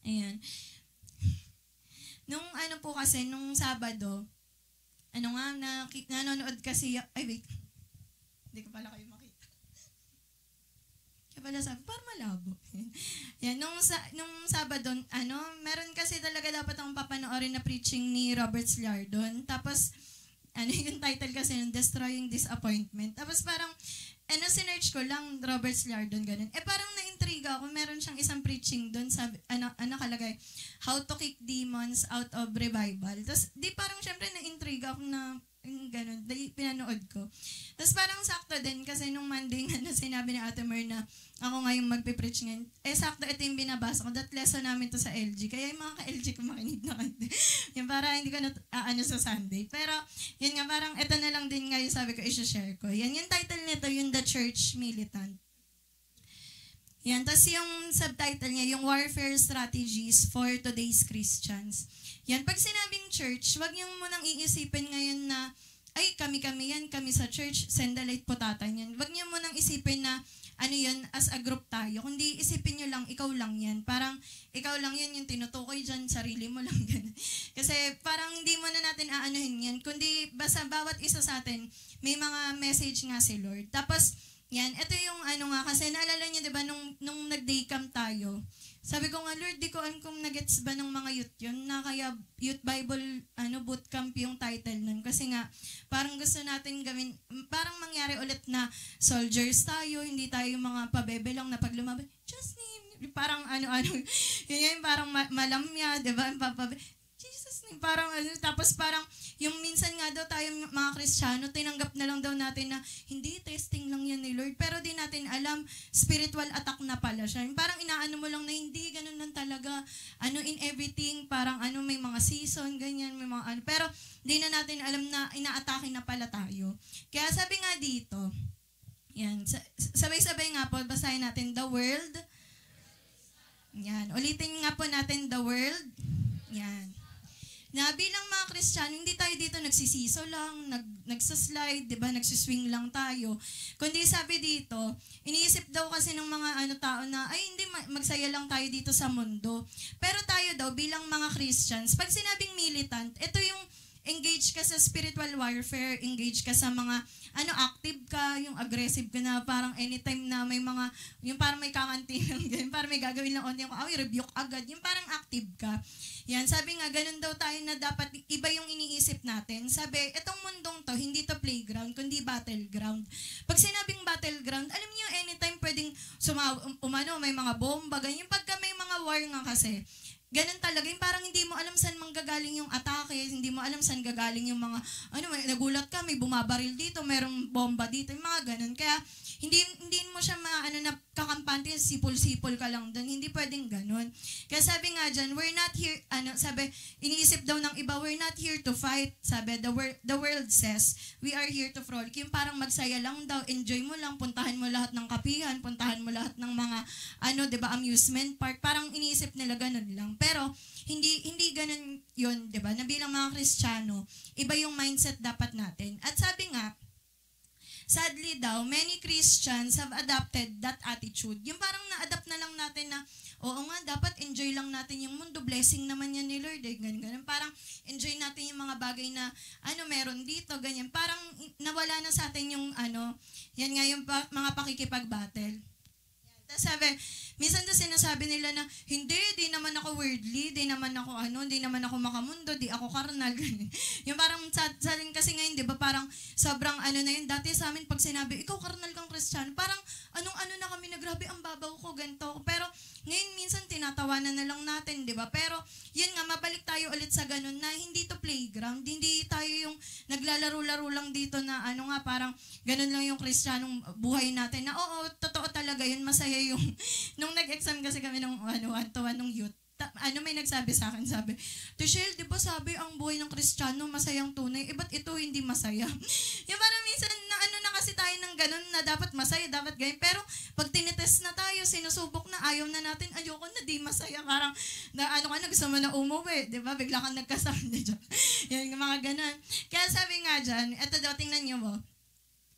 Ayan. Nung ano po kasi, nung Sabado, nanonood kasi, ay wait, hindi ko pala kayo makita. Kaya pala sabi, parang malabo. Yan, nung Sabado, meron kasi talaga dapat akong papanoorin na preaching ni Robert Sliardon. Tapos, yung title kasi yung Destroying Disappointment. Tapos parang, sinearch ko lang, Robert Sliardon, ganun. Parang na-intriga ako, meron siyang isang preaching doon, sabi, kalagay, How to Kick Demons Out of Revival. Tapos, parang syempre na-intriga ako na, ganun, pinanood ko. Tapos parang sakto din, kasi nung Monday nga sinabi ni Ate Mer na ako ngayon magpipreach ngayon, sakto ito yung binabasa ko, that lesson namin to sa LG. Kaya yung mga ka-LG ko makinig na kayo. Yung para hindi ko na sa Sunday. Pero, yun nga, parang ito na lang din ngayon sabi ko, i-share ko. Yan, yung title nito, yung The Church Militant. Yan, tapos yung subtitle niya, yung Warfare Strategies for Today's Christians. Yan, pag sinabing church, wag niyo munang iisipin ngayon na, ay, kami yan, kami sa church, Sendalite Putatan yan. Wag niyo munang isipin na, yun, as a group tayo. Kundi isipin nyo lang, ikaw lang yan. Parang, ikaw lang yan yung tinutukoy dyan, sarili mo lang ganun. Kasi parang hindi mo na natin aanuhin yan. Kundi, basta bawat isa sa atin, may mga message nga si Lord. Tapos, yan, ito yung kasi naalala niyo, di ba, nung nag-day camp tayo, sabi ko nga, Lord, di ko alam kung nagets ba ng mga youth yun, na kaya Youth Bible Bootcamp yung title nun. Kasi nga, parang gusto natin gawin, parang mangyari ulit na soldiers tayo, hindi tayo yung mga pabebe lang na pag lumaban, just name, parang yun yung parang malamya, di ba, Jesus name, parang tapos parang, yung minsan nga daw tayo mga Kristiyano, tinanggap na lang daw natin na, hindi, testing lang yan ni Lord. Pero di natin alam, spiritual attack na pala siya. Parang inaano mo lang na hindi, ganun lang talaga. In everything, parang may mga season, ganyan, may mga Pero di na natin alam na inaatake na pala tayo. Kaya sabi nga dito, yan, sabay-sabay nga po, basahin natin, the world. Yan, ulitin nga po natin, the world. Yan. Na bilang mga Kristiyano, hindi tayo dito nagsisiso lang, nagsaslide, di ba, nagsiswing lang tayo. Kundi sabi dito, iniisip daw kasi ng mga tao na, ay hindi, magsaya lang tayo dito sa mundo. Pero tayo daw, bilang mga Christians, pag sinabing militant, ito yung engage ka sa spiritual warfare, engage ka sa mga, active ka, yung aggressive ka na, parang anytime na may mga, yung parang may kakanti lang, parang may gagawin lang on yung, rebuke agad, yung parang active ka. Yan, sabi nga, ganun daw tayo na dapat iba yung iniisip natin. Sabi, itong mundong to, hindi to playground, kundi battleground. Pag sinabing battleground, alam niyo, anytime pwedeng may mga bomba, ganyan. Pagka may mga war nga kasi, ganun talaga, yung parang hindi mo alam saan manggagaling yung atake, hindi mo alam saan gagaling yung mga, nagulat ka, may bumabaril dito, merong bomba dito, yung mga ganun. Kaya, hindi mo siya na kakampante, sipol-sipol ka lang doon. Hindi pwedeng ganun. Kaya sabi nga dyan, we're not here, sabi, iniisip daw ng iba, we're not here to fight. Sabi, the world says, we are here to frolic. Yung parang magsaya lang daw, enjoy mo lang, puntahan mo lahat ng kapihan, puntahan mo lahat ng mga, diba, amusement park. Parang iniisip nila ganun lang. Pero, hindi ganun yun, diba? Na bilang mga Kristiyano, iba yung mindset dapat natin. At sabi nga, sadly daw, many Christians have adopted that attitude. Yung parang na-adapt na lang natin na, oo nga, dapat enjoy lang natin yung mundo. Blessing naman yan ni Lord. Ganun. Parang enjoy natin yung mga bagay na, meron dito, ganyan. Parang nawala na sa atin yung, yan nga yung mga pakikipag-battle. Tapos sabi, minsan daw sinasabi nila na, hindi, di naman ako worldly, di naman ako di naman ako makamundo, di ako karnal. Yung parang sa atin kasi ngayon, di ba, parang sobrang na yun. Dati sa amin, pag sinabi, ikaw karnal kang Kristiyano, parang anong na kami na, grabe, ang babaw ko, ganito. Pero ngayon, minsan tinatawanan na lang natin, di ba? Pero yun nga, mabalik tayo ulit sa ganun na hindi to playground, hindi tayo yung naglalaro-laro lang dito na parang ganun lang yung Kristiyanong buhay natin na oo, totoo talaga yun, masaya yung, nung nag-exam kasi kami ng one-to-one nung youth, may nagsabi sa akin, sabi, Tushel, di ba sabi ang buhay ng Kristiyano masayang tunay, ba't ito hindi masaya? Yung parang minsan na na kasi tayo ng ganun na dapat masaya, dapat ganyan, pero pag tinitest na tayo, sinusubok na, ayaw na natin, ayoko na, di masaya, parang, gusto mo na umuwi, di ba, bigla kang nagkasama, yan, mga ganun. Kaya sabi nga dyan, eto daw, tingnan nyo mo,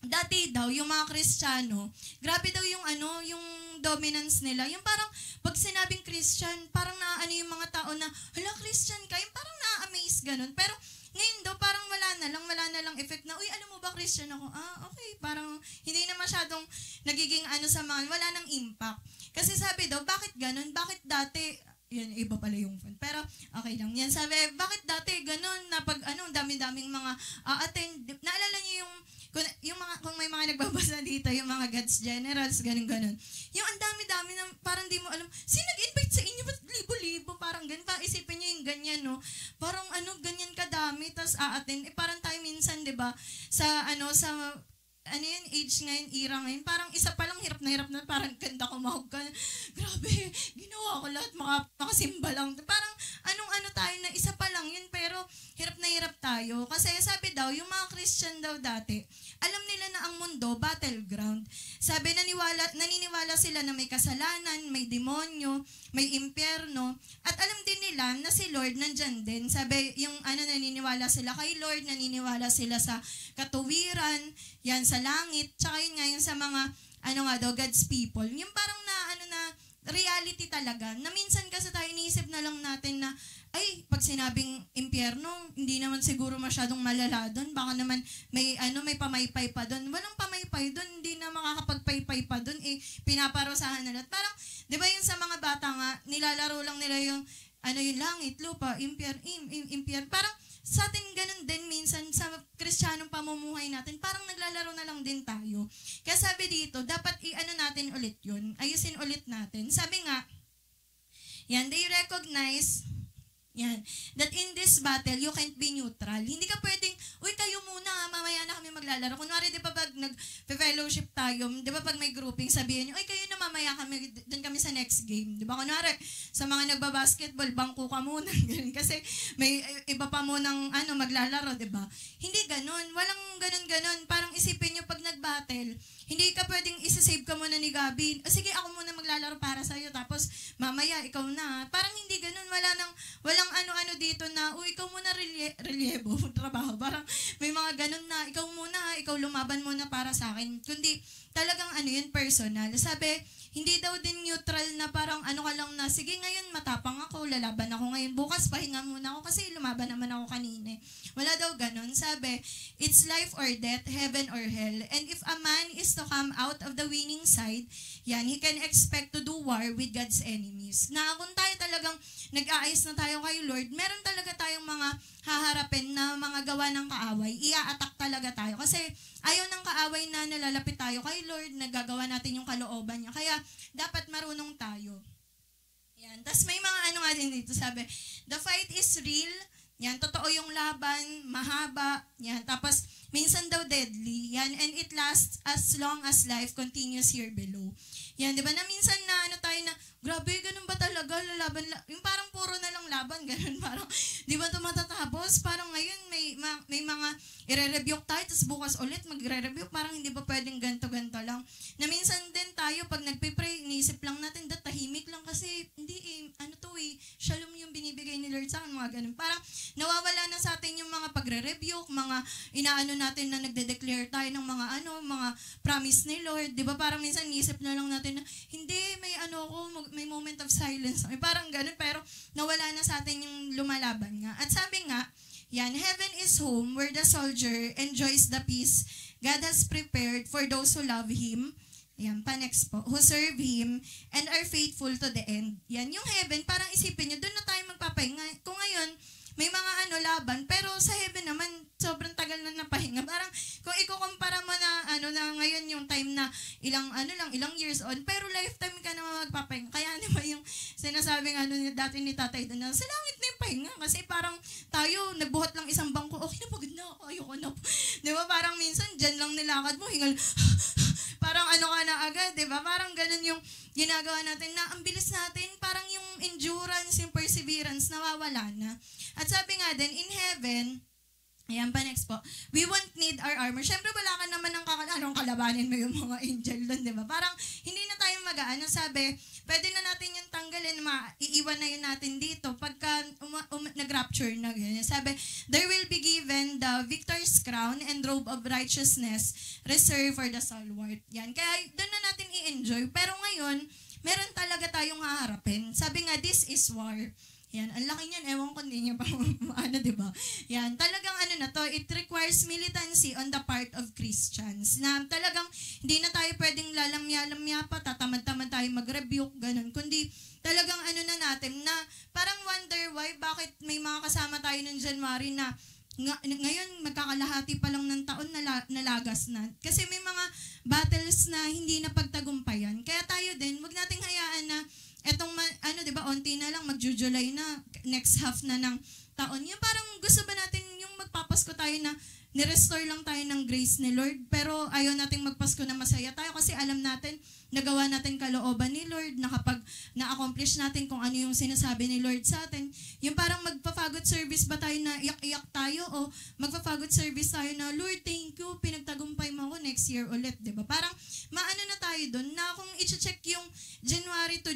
dati daw, yung mga Kristiyano, grabe daw yung yung dominance nila. Yung parang pag sinabing Christian, parang naaano yung mga tao na, hala, Christian ka, yung parang na-amaze ganun. Pero ngayon daw, parang wala na lang effect na, uy, alam mo ba, Christian ako? Okay, parang hindi na masyadong nagiging sa mga, wala nang impact. Kasi sabi daw, bakit ganun? Bakit dati, yan, iba pala yung phone. Pero, okay lang. Yan, sabi, bakit dati ganun na pag, dami-daming mga attend, naalala niyo yung mga, kung may mga nagbabasa dito, yung mga God's Generals, ganun. Yung ang dami-dami na parang di mo alam, sino nag-invite sa inyo? Ba't libo-libo? Parang ganun. Isipin niyo yung ganyan, no? Parang ganyan kadami, tas attend. Parang tayo minsan, di ba, sa yun, age ngayon, era ngayon, parang isa pa lang, hirap na, parang ganda kumahog ka. Grabe, ginawa ko lahat, makasimba lang. Parang tayo na isa pa lang yun, pero hirap tayo. Kasi sabi daw, yung mga Christian daw dati, alam nila na ang mundo, battleground. Sabi, naniniwala sila na may kasalanan, may demonyo, may impyerno, at alam din nila na si Lord nandyan din. Sabi, yung naniniwala sila kay Lord, naniniwala sila sa katuwiran, yan sa langit, tsaka yun nga yung sa mga, God's people. Yung parang na reality talaga, na minsan kasi tayo iniisip na lang natin na, ay, pag sinabing impyerno, hindi naman siguro masyadong malala doon. Baka naman may pamaypay pa doon. Walang pamaypay doon, hindi na makakapagpaypay pa doon. Pinaparusahan na lahat. Parang, di ba yung sa mga bata nga, nilalaro lang nila yung, yung langit, lupa, impyerno. Parang, sa atin ganun din minsan sa Kristiyanong pamumuhay natin, parang naglalaro na lang din tayo. Kaya sabi dito, dapat natin ulit yun. Ayusin ulit natin. Sabi nga, yan, they recognize, yan, that in this battle, you can't be neutral. Hindi ka pwedeng, uy, kayo muna, mamaya na kami maglalaro. Kunwari, di ba pag nag-fellowship tayo, di ba pag may grouping, sabihin nyo, uy, kayo na mamaya kami, doon kami sa next game. Di ba, kunwari, sa mga nagbabasketball, bangko ka muna. Kasi may iba pa munang maglalaro, di ba? Hindi ganun. Walang ganun. Parang isipin nyo, pag nag-battle, hindi ka pwedeng isa-save ka muna ni Gabi. Sige, ako muna maglalaro para sa'yo, tapos mamaya, ikaw na. Parang hindi ganun. Walang dito na, ikaw muna relyebo, trabaho. Parang may mga ganun na, ikaw muna, ikaw lumaban muna para sa akin. Kundi talagang yun, personal. Sabi, hindi daw din neutral na parang ka lang na, sige ngayon matapang ako, lalaban ako ngayon, bukas pahinga muna ako kasi lumaban naman ako kanina. Wala daw ganun. Sabi, it's life or death, heaven or hell. And if a man is to come out of the winning side, yan, he can expect to do war with God's enemies. Na kung tayo talagang nag-aayos na tayo kay Lord, meron talaga tayong mga haharapin na mga gawa ng kaaway. Ia-attack talaga tayo. Kasi ayaw ng kaaway na nalalapit tayo kay Lord, nagagawa natin yung kalooban niya. Kaya dapat marunong tayo. Yan. Tapos may mga nga din dito, sabi, the fight is real. Yan, totoo yung laban, mahaba. Yan, tapos minsan daw deadly. Yan, and it lasts as long as life continues here below. Yan, di ba na minsan na tayo na, grabe, ganun ba talaga, lalaban, yung parang puro na lang laban, ganun, parang, di ba ito matatapos? Parang ngayon, may mga i-rebuke tayo, tapos bukas ulit magre-rebuke, parang hindi ba pwedeng ganto-ganto lang. Na minsan din tayo, pag nagpipray, iniisip lang natin, tahimik lang kasi, hindi shalom yung binibigay ni Lord sa akin, mga ganun. Parang, nawawala na sa atin yung mga pagre-rebuke, mga natin na nagde-declare tayo ng mga promise ni Lord, di ba? Parang minsan iniisip na lang natin na, hindi, may moment of silence. Parang ganun, pero nawala na sa atin yung lumalaban nga. At sabi nga, yan, heaven is home where the soldier enjoys the peace God has prepared for those who love Him. Yan, pa-next po. Who serve Him and are faithful to the end. Yan, yung heaven, parang isipin nyo, doon na tayo magpapahinga. Kung ngayon, may mga laban, pero sa heaven naman, sobrang tagal na napahinga. Parang, kung ikukumpara mo na, na ngayon yung time na ilang years on, pero lifetime ka na magpapahinga. Kaya, di ba yung sinasabing dati ni tatay doon na, sa langit na yung pahinga. Kasi parang tayo, nagbuhat lang isang bangko, okay na, pagod na ako, ayoko na po. Di ba, parang minsan, dyan lang nilakad mo, hingal, parang ka na agad, di ba? Parang ganun yung ginagawa natin na ang bilis natin, parang yung endurance, yung perseverance, nawawala na. At sabi nga din, in heaven, ayan pa next po, we won't need our armor. Siyempre, wala ka naman ng kalabanin mo yung mga angel doon, di ba? Parang, hindi na tayo sabi, pwede na natin yung tanggalin, iiwan na yun natin dito pagka nag-rapture na ganyan. Sabi, there will be given the victor's crown and robe of righteousness reserved for the stalwart. Yan. Kaya doon na natin i-enjoy. Pero ngayon, meron talaga tayong haharapin. Sabi nga, this is war. Yan, ang laki niyan, ewan ko hindi niya pa diba? Yan, talagang na to, it requires militancy on the part of Christians. Na talagang hindi na tayo pwedeng lalamya-lamya pa, tatamad-tamad tayo mag-rebuke, ganun. Kundi talagang na natin, na parang wonder why, bakit may mga kasama tayo ng January na ngayon magkakalahati pa lang ng taon nalagas na. Kasi may mga battles na hindi na pagtagumpayan. Kaya tayo din, wag nating hayaan na etong, diba, onti na lang, magjo-July na, next half na ng taon. Yung parang gusto ba natin yung magpapasko tayo na nirestore lang tayo ng grace ni Lord, pero ayaw nating magpasko na masaya tayo kasi alam natin, nagawa natin kalooban ni Lord, na kapag na-accomplish natin kung ano yung sinasabi ni Lord sa atin, yung parang magpa-fagot service ba tayo na iyak-iyak tayo, o magpa-fagot service tayo na, Lord, thank you, pinagtagumpay mo ako next year ulit, diba? Parang maano na tayo dun, na kung i-check yung January to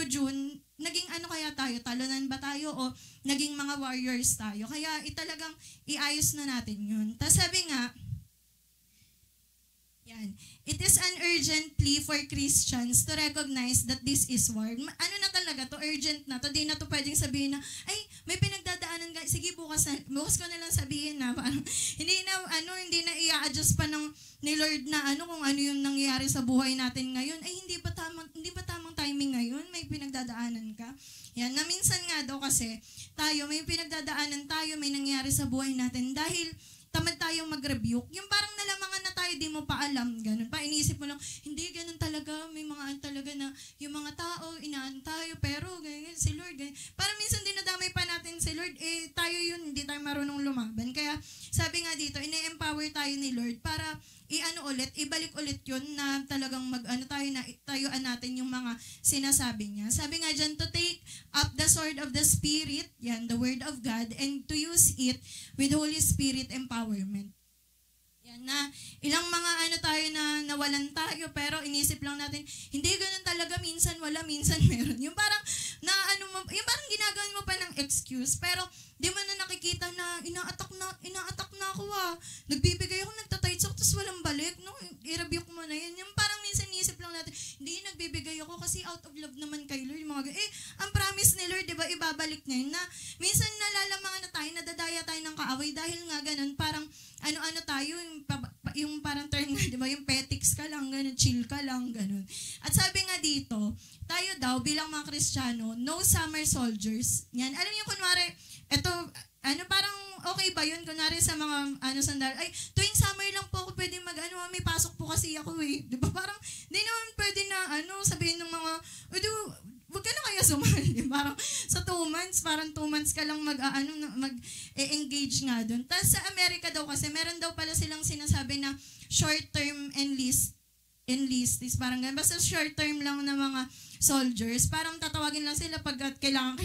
June, naging kaya tayo, talunan ba tayo, o naging mga warriors tayo? Kaya talagang iayos na natin yun. Tapos sabi nga, yan, it is an urgent plea for Christians to recognize that this is war. Na talaga to, urgent na to, di na to pwedeng sabihin na, ay, may pinagdadaanan ka, sige bukas ko na lang sabihin na, parang, hindi na i-adjust pa ni Lord na kung ano yung nangyayari sa buhay natin ngayon, ay hindi ba tamang timing ngayon, may pinagdadaanan ka. Yan, na minsan nga daw kasi, may pinagdadaanan tayo, may nangyayari sa buhay natin dahil tamad tayong mag-rebuke. Yung parang nalamangan na tayo, di mo pa alam, ganun. Pa, inisip mo lang, hindi, ganun talaga, may mga talaga na, yung mga tao, inaan tayo, pero, ganyan, si Lord, ganyan. Parang minsan dinadamay pa natin si Lord, tayo yun, hindi tayo marunong lumaban. Kaya, sabi nga dito, ine-empower tayo ni Lord para, ibalik ulit yun na talagang tayuan natin yung mga sinasabi niya. Sabi nga dyan, to take up the sword of the Spirit, yan, the Word of God, and to use it with Holy Spirit empowerment. Yan, na ilang mga tayo na nawalan tayo, pero inisip lang natin, hindi ganun talaga, minsan wala, minsan meron. Yung parang, yung parang ginagawan mo pa ng excuse, pero di mo na nakikita na ina-attack na ako nagbibigay ako, nagtataytsak, tapos walang balik, no? I-rebuke mo na yun. Yung parang minsan inisip lang natin, hindi, nagbibigay ako kasi out of love naman kay Lord. Ang promise ni Lord, di ba, ibabalik na yun, na minsan nalalamangan na tayo, nadadaya tayo ng kaaway dahil nga ganun, parang tayo, yung parang term nga, di ba, yung petics ka lang, ganun, chill ka lang, ganun. At sabi nga dito, tayo daw, bilang mga Kristiyano, no summer soldiers. Yan, alam niyo, kunwari, eto, parang okay ba yun? Kunwari sa mga, sandal, ay, tuwing summer lang po ako pwede may pasok po kasi ako di ba? Parang, di naman pwede na, sabihin ng mga, wag ka na kaya sumali. Parang, sa 2 months, parang 2 months ka lang mag-engage nga dun. Tapos sa Amerika daw kasi, meron daw pala silang sinasabi na short-term enlist is parang ganun. Basta short-term lang na mga soldiers, parang tatawagin lang sila pag kailangan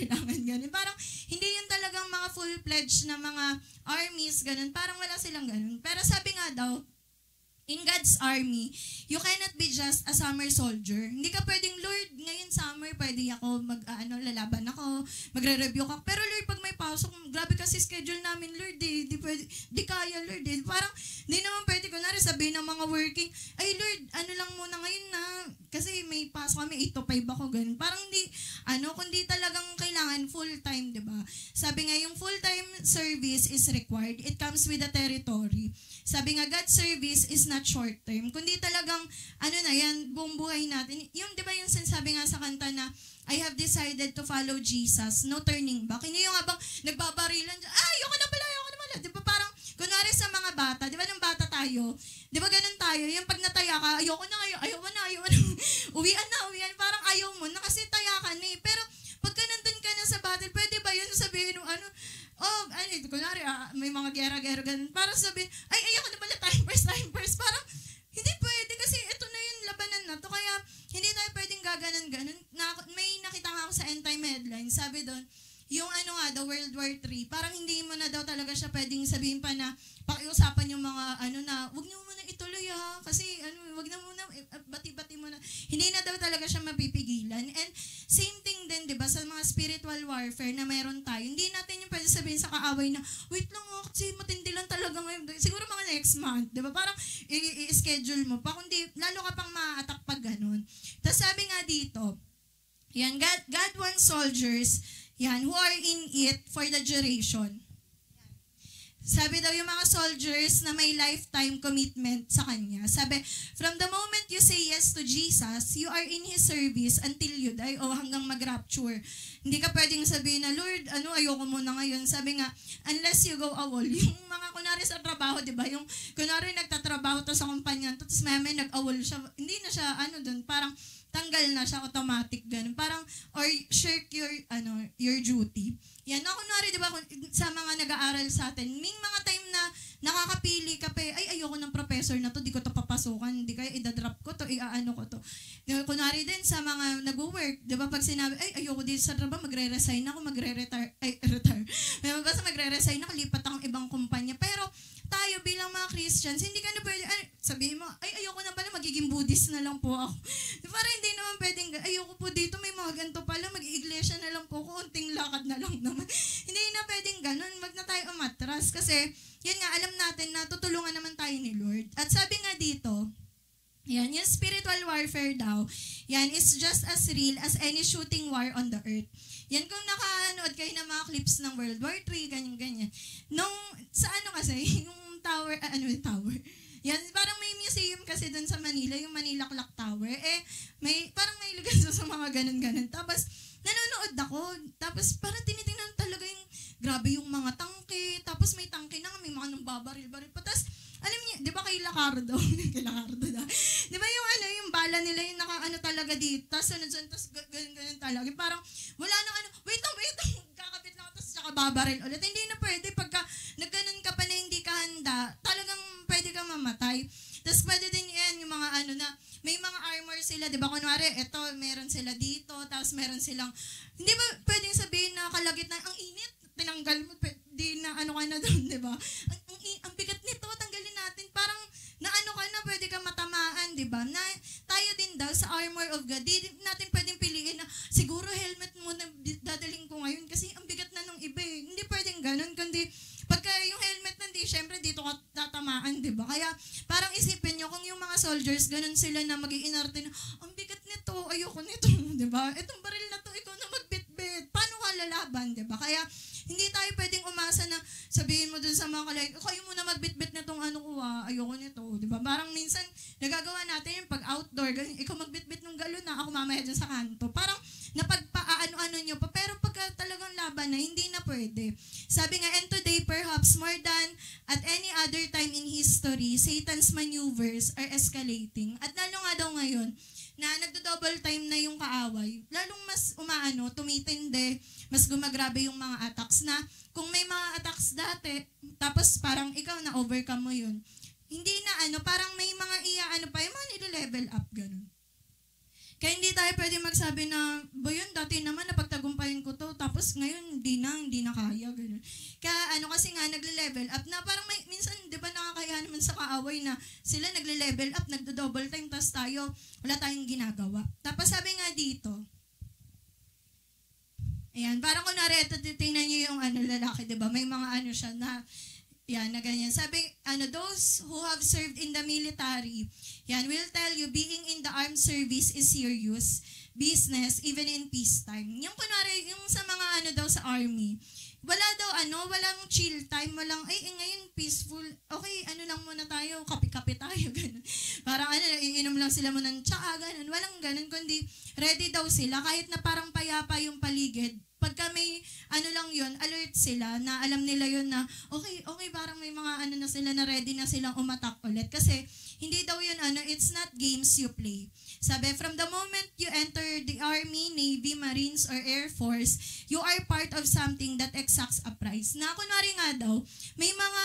ganun. Parang hindi yun talagang mga full-fledged na mga armies, ganun. Parang wala silang ganun. Pero sabi nga daw, in God's army, you cannot be just a summer soldier. Hindi ka pwedeng, Lord, ngayon summer, pwede ako lalaban ako, magre-review ka. Pero Lord, pag may pasok, grabe kasi schedule namin, Lord, di kaya, Lord. Parang, di naman pwede, kunwari sabihin ng mga working, ay Lord, lang muna ngayon na, kasi may pasok kami, 8 to 5 ako, ganun. Parang kundi talagang kailangan full-time, di ba? Sabi nga, yung full-time service is required. It comes with the territory. Sabi nga, God's service is not short-term. Kundi talagang, yan, buong buhay natin. Yung, di ba yung sinasabi nga sa kanta na, I have decided to follow Jesus, no turning back. Hindi yung habang nagbabarilan, ayoko na pala. Di ba parang, kunwari sa mga bata, di ba nung bata tayo, di ba ganun tayo, yung pag nataya ka, ayoko na, uwian na, parang ayaw mo na kasi taya ka na Pero, pagka nandun ka na sa battle, pwede ba yun sabihin nung kunwari, may mga gera-gera ganun, parang sabihin, ay, ayoko na pala, time first, parang, hindi pwede kasi ito na yung labanan na to, kaya hindi tayo pwedeng gaganan-ganon. May nakita nga ako sa end time headline, sabi doon, yung the World War III, parang hindi mo na daw talaga siya pwedeng sabihin pa na pakiusapan yung mga wag niyo muna ituloy kasi wag na muna, bati-bati mo na. Hindi na daw talaga siya mapipigilan. And same thing din, di ba, sa mga spiritual warfare na mayroon tayo, hindi natin yung pwede sabihin sa kaaway na, wait lang kasi matindi lang talaga ngayon. Siguro mga next month, di ba, parang i-schedule mo pa, kundi lalo ka pang ma-attack pag ganun. Tapos sabi nga dito, yan, God wants soldiers, yan, who are in it for the duration. Sabi daw yung mga soldiers na may lifetime commitment sa Kanya. Sabi, from the moment you say yes to Jesus, you are in His service until you die o hanggang mag-rapture. Hindi ka pwedeng sabihin na, Lord, ayoko muna ngayon. Sabi nga, unless you go awol. Yung mga kunwari sa trabaho, di ba? Yung kunwari nagtatrabaho to sa kumpanya, tapos may nag-awol siya. Hindi na siya, doon, parang tanggal na siya, automatic, ganun. Parang, or shirk your duty. Yan, kunwari, di ba, sa mga nag-aaral sa atin, may mga time na nakakapili ka pa, ayoko ng professor na to, di ko to papasukan, di kaya idadrop ko to, ko to. Kunwari din sa mga nag-work, di ba, pag sinabi, ayoko dito sa trabaho, magre-resign ako, retire. May basta magre-resign ako, lipat akong ibang kumpanya. Pero, tayo bilang mga Christians, hindi ka na pwede, sabihin mo, ayoko na pala, magiging Buddhist na lang po ako. Parang hindi naman pwedeng, ayoko po dito, may mga ganito pala, mag-iglesia na lang po, kunting lakad na lang naman. Hindi na pwedeng ganun, wag na tayo umatras. Kasi, yan nga, alam natin na tutulungan naman tayo ni Lord. At sabi nga dito, yan, yung spiritual warfare daw, yan is just as real as any shooting war on the earth. Yan, kung nakanood kayo ng mga clips ng World War III, ganyan-ganyan. Sa kasi, yung tower, tower? Yan, parang may museum kasi dun sa Manila, yung Manila Clock Tower. Parang may lugar sa mga ganun-ganun. Tapos, nanonood ako. Tapos, parang tinitingnan talaga yung, grabe yung mga tangke. Tapos, may tangke na, may mga nang babaril-baril pa. Tapos, alam niyo, di ba kay Lacardo? Kay Lacardo na. Di ba yung yung bala nila, yung talaga dito. Tapos, sunod-sunod, tapos ganun talaga. Parang, wala nang wait lang, kakapit lang, tapos saka babaril ulit. Hindi na pwede, pagka nagganon ka pa na hindi ka handa, talagang pwede kang mamatay. Tapos, pwede din yan, yung mga na, may mga armor sila, di ba? Kunwari, eto, meron sila dito, tapos meron silang, hindi ba pwedeng sabihin na kalagitnaan, ang init, tinanggal mo, di na ka na doon, di ba? Ang bigat nito, tanggalin natin, parang na ka na, pwede kang matamaan, di ba? Na tayo din daw sa armor of God, di natin pwedeng piliin na siguro helmet muna dadaling ko ngayon kasi ang bigat na nung iba eh. Hindi pwedeng ganun, kundi pagka yung helmet nandi, syempre dito ka tatamaan, di ba? Kaya parang isipin nyo, kung yung mga soldiers, ganun sila na mag-iinarte na, ang bigat nito, ayoko nito, di ba? Itong baril na to, ikaw na magbitbit. Paano ka lalaban, di ba? Kaya hindi tayo pwedeng umasa na sabihin mo dun sa mga kalay, kayo muna magbitbit na tong ko, ayoko nito, di ba? Parang minsan, nagagawa natin yung pag outdoor, ganun, ikaw magbitbit ng galon na, ako mamaya dyan sa kanto. Parang napagpaano nyo pa, pero pagka talagang laban na, hindi na pwede. Sabi nga, and today, perhaps more than at any other time in history, Satan's maneuvers are escalating. At lalo nga daw ngayon, na nagdo-double time na yung kaaway, lalong mas tumitindi, mas gumagrabe yung mga attacks na kung may mga attacks dati, tapos parang ikaw na overcome mo yun. Hindi na parang may mga yung mga nile-level up, ganun. Kaya hindi tayo pwede magsabi na, ba yun, dati naman napagtagumpayan ko to, tapos ngayon hindi na kaya, gano'n. Kaya kasi nga, nagle-level up na parang minsan, di ba nakakaya naman sa kaaway na sila nagle-level up, nagdo-double time, tapos tayo, wala tayong ginagawa. Tapos sabi nga dito, ayan, parang kunwari, ito, titingnan nyo yung lalaki, di ba? May mga siya na, yan, na ganyan. Sabi, those who have served in the military, yan, will tell you, being in the armed service is serious business, even in peacetime. Yung kunwari, yung sa mga daw sa army, wala daw, walang chill time, walang, ngayon, peaceful, okay, lang muna tayo, kape-kape tayo, gano'n. Parang, iinom lang sila muna ng tsaka, gano'n. Walang gano'n, kundi ready daw sila, kahit na parang payapa yung paligid, pagka may lang yun, alert sila na alam nila yun na okay, parang may mga na sila na ready na silang umatak ulit. Kasi hindi daw yun it's not games you play. Sabi, from the moment you enter the Army, Navy, Marines, or Air Force, you are part of something that exacts a price. Na kunwari nga daw, may mga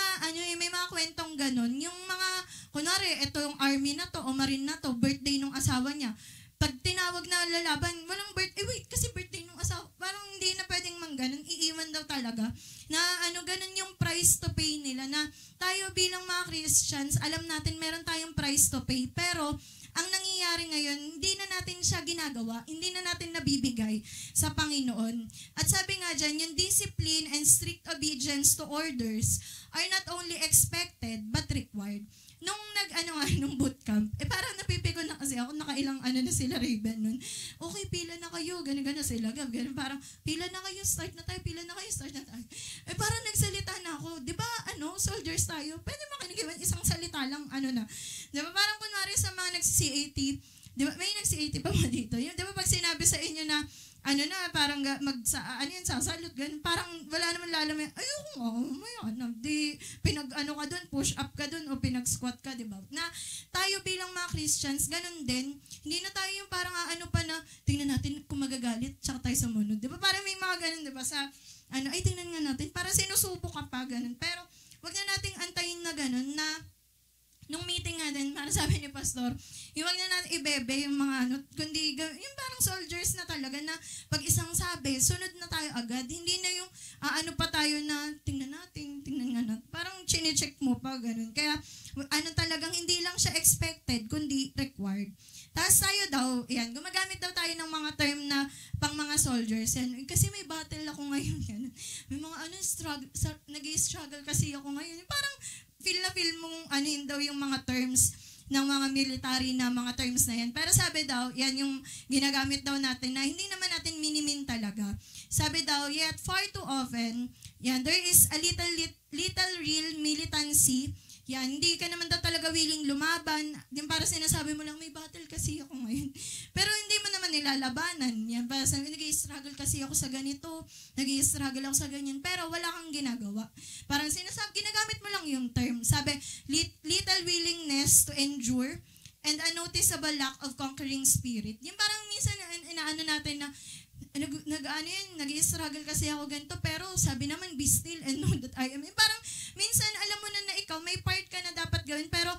may mga kwentong ganun. Yung mga, kunwari, ito yung Army na to o Marine na to, birthday nung asawa niya. Pag tinawag na lalaban, walang birthday, wait, kasi birthday nung asawa, parang hindi na pwedeng mangganon, iiwan daw talaga, na ganun yung price to pay nila, na tayo bilang mga Christians, alam natin meron tayong price to pay, pero ang nangyayari ngayon, hindi na natin siya ginagawa, hindi na natin nabibigay sa Panginoon. At sabi nga dyan, yung discipline and strict obedience to orders are not only expected, but required. nung nung bootcamp, parang napipiko na kasi ako, nakailang na sila Raven nun. Okay, pila na kayo, gano'n sila, gano'n, parang, pila na kayo, start na tayo. Parang nagsalita na ako, di ba, soldiers tayo, pwede makinig, isang salita lang, na. Di ba, parang kunwari sa mga nagsi-CAT, di ba, may nagsi-CAT pa ba dito? Yung, di ba, pag sinabi sa inyo na, parang sasalot, ganun. Parang wala naman lalaman, ayoko nga, di, ka dun, push up ka dun, o pinag-squat ka, di ba? Na tayo bilang mga Christians, ganun din, hindi na tayo yung parang pa na, tingnan natin kung magagalit, tsaka tayo sumunod, di ba? Parang may mga ganun, di ba? Sa, ay tingnan nga natin, parang sinusubo ka pa, ganun. Pero, wag na nating antayin na ganun, na, nung meeting nga din, para sabi ni Pastor, yung wag na natin ibebe yung mga kundi yung parang soldiers na talaga na pag isang sabi, sunod na tayo agad. Hindi na yung pa tayo na tingnan nga natin. Parang chine-check mo pa, ganun. Kaya talagang hindi lang siya expected, kundi required. Tapos tayo daw, gumagamit daw tayo ng mga term na pang mga soldiers. Yan. Kasi may battle ako ngayon. Yan. May mga nag-struggle kasi ako ngayon. Parang feel mong daw yung mga terms ng mga military na mga terms na yan. Pero sabi daw, yan yung ginagamit daw natin na hindi naman natin minimin talaga. Sabi daw, yet far too often, there is a little real militancy. Yan, hindi ka naman daw talaga willing lumaban. Yung para sinasabi mo lang, may battle kasi ako ngayon. Pero hindi mo naman nilalabanan. Yan, para sabi, nag-i-struggle kasi ako sa ganito, nag-i-struggle ako sa ganyan, pero wala kang ginagawa. Parang ginagamit mo lang yung term. Sabi, little willingness to endure and a noticeable lack of conquering spirit. Yung parang minsan, inaano natin na, nag-i-struggle kasi ako ganito, pero sabi naman, be still and know that I am. Parang, minsan, alam mo na ikaw, may part ka na dapat gawin, pero,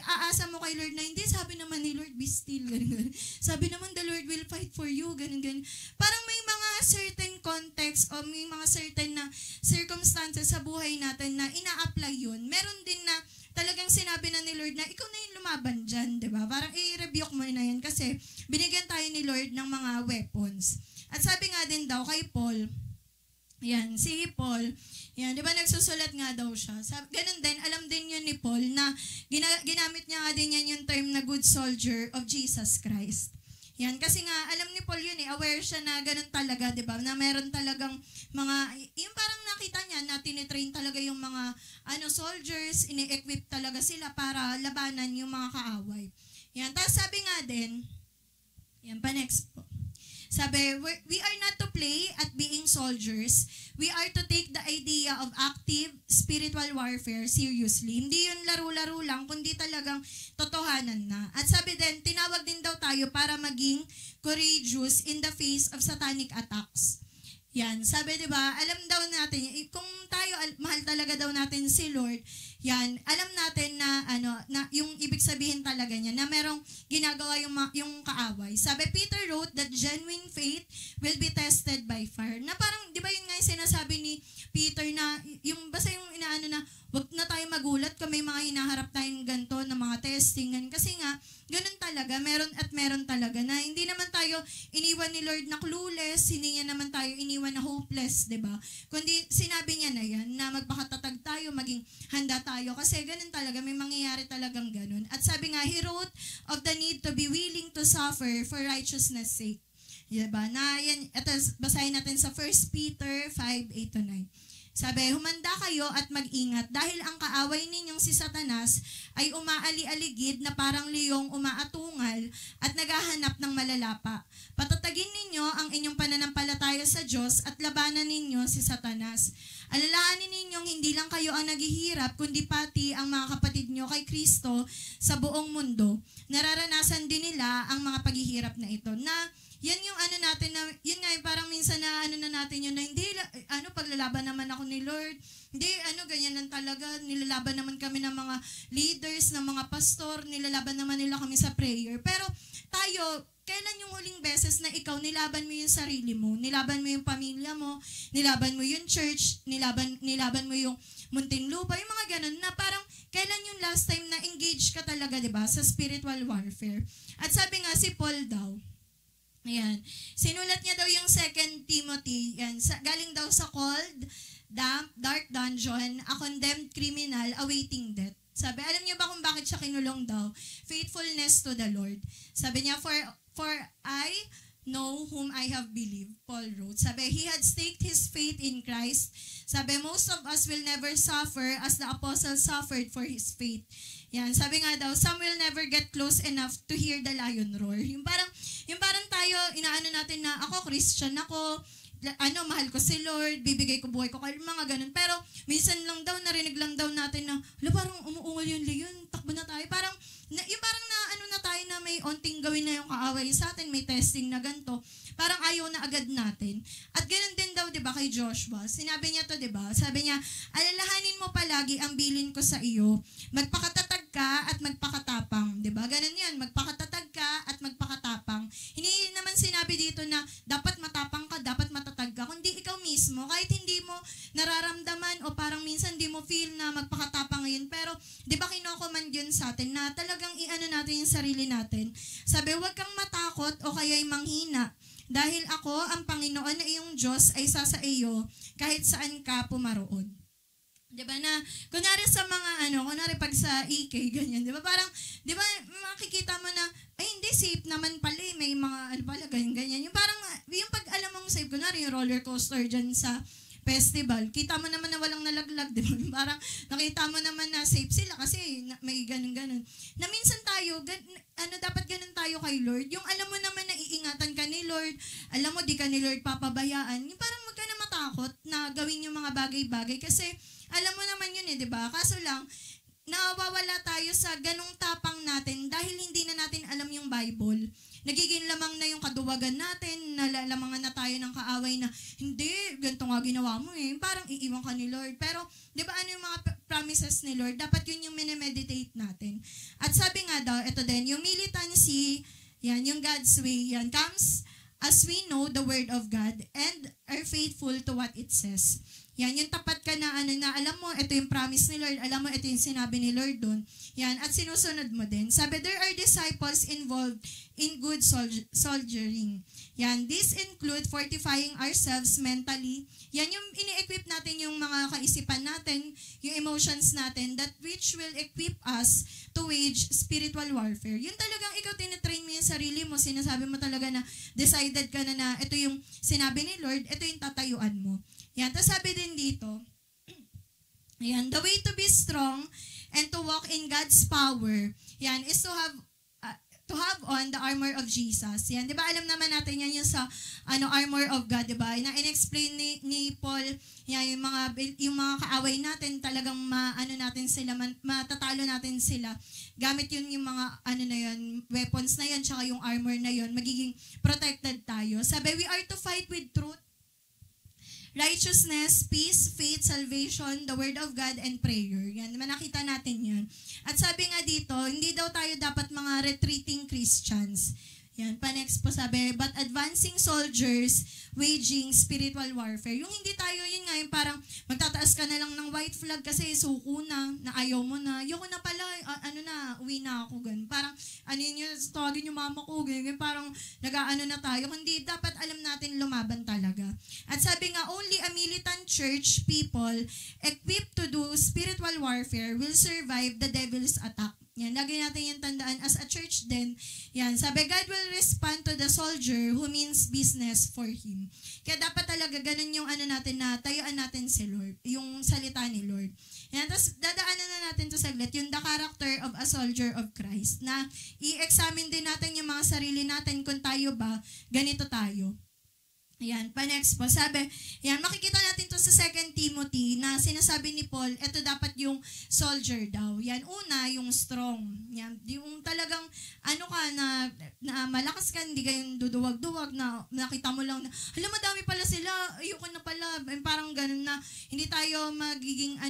aasa mo kay Lord na, hindi, sabi naman ni Lord, be still, ganun. Sabi naman, the Lord will fight for you, ganun. Parang may mga certain context, o may mga certain na circumstances sa buhay natin na ina-apply yun. Meron din na, talagang sinabi na ni Lord na ikaw na yung lumaban dyan, di ba? Parang i-rebuke mo na yan kasi binigyan tayo ni Lord ng mga weapons. At sabi nga din daw kay Paul, si Paul, di ba nagsusulat nga daw siya. Ganun din, alam din yun ni Paul na ginamit niya nga din yan yung term na good soldier of Jesus Christ. Kasi nga, alam ni Paul yun aware siya na ganun talaga, di ba? Na meron talagang mga, yung parang nakita niya na tinitrain talaga yung mga soldiers, ini-equip talaga sila para labanan yung mga kaaway. Tapos sabi nga din, pa next po. Sabi, we are not to play at being soldiers. We are to take the idea of active spiritual warfare seriously. Hindi yun laro-laro lang, kundi talagang totohanan na. At sabi din, tinawag din daw tayo para maging courageous in the face of satanic attacks. Sabi, di ba, alam daw natin, kung tayo, mahal talaga daw natin si Lord, alam natin na, na yung ibig sabihin talaga niya, na merong ginagawa yung kaaway. Sabi, Peter wrote that genuine faith will be tested by fire. Na parang, di ba yun nga yung sinasabi ni Peter na, basta yung inaano na, wag na tayo magulat kung may mga hinaharap tayong ganito na mga testing. Kasi nga, ganun talaga, meron talaga na hindi naman tayo iniwan ni Lord na clueless, hindi niya naman tayo iniwan na hopeless, di ba? Kundi sinabi niya na yan, na magpakatatag tayo, maging handa tayo. Kasi ganun talaga, may mangyayari talagang ganun. At sabi nga, he wrote of the need to be willing to suffer for righteousness' sake. Diba? Na yan, ito, basahin natin sa 1 Peter 5:8-9. Sabi, humanda kayo at mag-ingat dahil ang kaaway ninyong si Satanas ay umaali-aligid na parang liyong umaatungal at naghahanap ng malalapa. Patatagin ninyo ang inyong pananampalataya sa Diyos at labanan ninyo si Satanas. Alalahanin ninyong hindi lang kayo ang naghihirap, kundi pati ang mga kapatid nyo kay Kristo sa buong mundo. Nararanasan din nila ang mga paghihirap na ito. Na yan yung natin na, yun nga parang minsan na na natin yun na hindi, paglalaban naman ako ni Lord, hindi, ganyan lang talaga, nilalaban naman kami ng mga leaders, ng mga pastor, nilalaban naman nila kami sa prayer. Pero tayo, kailan yung huling beses na ikaw nilaban mo yung sarili mo, nilaban mo yung pamilya mo, nilaban mo yung church, nilaban mo yung Muntinlupa, yung mga ganun, na parang kailan yung last time na engage ka talaga, di ba, sa spiritual warfare. At sabi nga si Paul daw, ayan. Sinulat niya daw yung 2 Timothy, yan, galing daw sa cold, damp, dark dungeon, a condemned criminal awaiting death. Sabi, alam niyo ba kung bakit siya kinulong daw? Faithfulness to the Lord. Sabi niya, for I know whom I have believed, Paul wrote. Sabi, he had staked his faith in Christ. Sabi, most of us will never suffer as the apostle suffered for his faith. Yan, sabi nga daw, some will never get close enough to hear the lion roar. Yung parang tayo, inaano natin na ako, Christian ako, mahal ko si Lord, bibigay ko buhay ko, mga ganun. Pero, minsan lang daw, narinig lang daw natin na, parang umuungal yung leon, takbo na tayo. Parang na tayo na may onting gawin na yung kaaway sa atin, may testing na ganito. Parang ayaw na agad natin. At ganun din daw, di ba, kay Joshua. Sinabi niya to, di ba? Sabi niya, alalahanin mo palagi ang bilin ko sa iyo. Magpakatatag ka at magpakatapang. Di ba? Ganun yan. Magpakatatag ka at magpakatapang. Hindi naman sinabi dito na dapat matapang ka, dapat matatag ka. Kundi ikaw mismo, kahit hindi mo nararamdaman o parang minsan hindi mo feel na magpakatapang ngayon. Pero, di ba kinocommand yun sa atin na talagang iano natin yung sarili natin. Sabi, huwag kang matakot o kaya'y manghina. Dahil ako, ang Panginoon na iyong Diyos ay sa iyo kahit saan ka pumaroon. Diba na, kunwari sa mga kunwari pag sa EK, ganyan, diba parang, diba makikita mo na, ay hindi, safe naman pala may mga, ganyan. Yung parang, yung pag alam mong safe, kunwari yung roller coaster dyan sa festival, kita mo naman na walang nalaglag, di ba? Parang nakita mo naman na safe sila kasi may ganun-ganun. Na minsan tayo, dapat ganun tayo kay Lord. Yung alam mo naman na iingatan ka ni Lord, alam mo di ka ni Lord papabayaan, yung parang wag ka na matakot na gawin yung mga bagay-bagay kasi alam mo naman yun di ba? Kaso lang, nawawala tayo sa ganung tapang natin dahil hindi na natin alam yung Bible. Nagiging lamang na yung kaduwagan natin, nalalamangan na tayo ng kaaway na, hindi, ganito nga ginawa mo parang iiwan ka ni Lord. Pero, di ba ano yung mga promises ni Lord? Dapat yun yung minimeditate natin. At sabi nga daw, ito din, yung militancy, yan, yung God's way, yan, comes as we know the word of God and are faithful to what it says. Yan, yung tapat ka na, alam mo, ito yung promise ni Lord, alam mo, ito yung sinabi ni Lord doon. Yan, at sinusunod mo din. Sabi, there are disciples involved in good soldiering. Yan, this include fortifying ourselves mentally. Yan, yung ini-equip natin yung mga kaisipan natin, yung emotions natin, that which will equip us to wage spiritual warfare. Yun talagang ikaw tinitrain mo yung sarili mo, sinasabi mo talaga na decided ka na ito yung sinabi ni Lord, ito yung tatayuan mo. Yan, tapos sabi din dito, yan, the way to be strong and to walk in God's power, yan, is to have on the armor of Jesus. Yan, 'di ba? Alam naman natin yan yung sa armor of God, 'di ba? Na inexplain ni Paul, yan, yung mga kaaway natin talagang natin sila, matatalo natin sila. Gamit yun yung mga na yun, weapons na yan, tsaka yung armor na yun, magiging protected tayo. Sabi, we are to fight with truth, righteousness, peace, faith, salvation, the word of God, and prayer. Yan, nakita natin yan. At sabi nga dito, hindi daw tayo dapat mga retreating Christians. Yan, pa-next po sabi, but advancing soldiers, waging spiritual warfare. Yung hindi tayo, yun nga, yung parang magtataas ka na lang ng white flag kasi suko na ayaw mo na. Yoko na pala, uwi na ako, ganun. Parang, yun, tawagin yung mama ko, ganun. Parang, na tayo. Hindi, dapat alam natin lumaban talaga. At sabi nga, only a militant church people equipped to do spiritual warfare will survive the devil's attack. Yan, lagi natin yung tandaan as a church din. Yan, sabi, God will respond to the soldier who means business for him. Kaya dapat talaga ganun yung natin na tayuan natin si Lord, yung salita ni Lord. Yan, tapos dadaanan na natin to saglit, yung the character of a soldier of Christ, na i-examine din natin yung mga sarili natin kung tayo ba, ganito tayo. Ayan, pa-next po. Sabi, yan, makikita natin to sa 2 Timothy na sinasabi ni Paul, ito dapat yung soldier daw. Yan, una, yung strong. Yan, yung talagang, na malakas ka, hindi kayong duduwag-duwag, na nakita mo lang na, madami pala sila, ayoko na pala. Parang ganun na, hindi tayo magiging,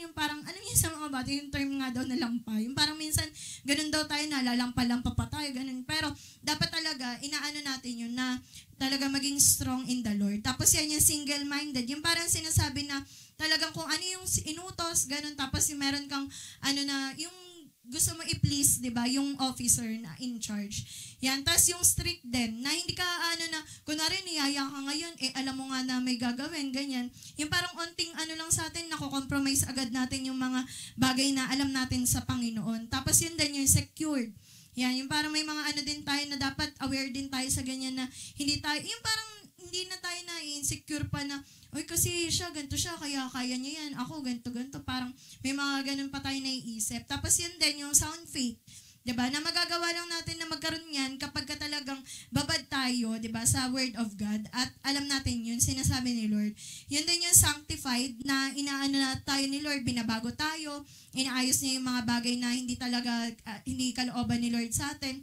yung parang, yun sa mga bata, yung term nga daw na lampa. Yung parang minsan, ganun daw tayo, nalalampa-lampa pa tayo, ganun. Pero, dapat talaga, natin yun na talaga maging strong in the Lord. Tapos yan yung single-minded. Yung parang sinasabi na talagang kung ano yung inutos, ganun. Tapos yung meron kang, yung gusto mo i-please, 'di ba, yung officer na in charge. Yan, tas yung strict din, na hindi ka na, kunwari niyaya ka ngayon, alam mo nga na may gagawin, ganyan. Yung parang onting lang sa atin, nako-compromise agad natin yung mga bagay na alam natin sa Panginoon. Tapos yun din yung secured. Yan, yung parang may mga din tayo na dapat aware din tayo sa ganyan na hindi tayo, yung parang hindi na tayo na insecure pa na, oy kasi siya, ganito siya, kaya niya yan. Ako, ganito. Parang may mga ganun pa tayo naiisip. Tapos yun din, yung sound faith. 'Di ba? Na magagawa lang natin na magkaroon yan kapag ka talagang babad tayo, 'di ba, sa word of God at alam natin yun, sinasabi ni Lord. Yun din yung sanctified na inaano na tayo ni Lord, binabago tayo, inaayos niya yung mga bagay na hindi talaga, hindi kalooban ni Lord sa atin,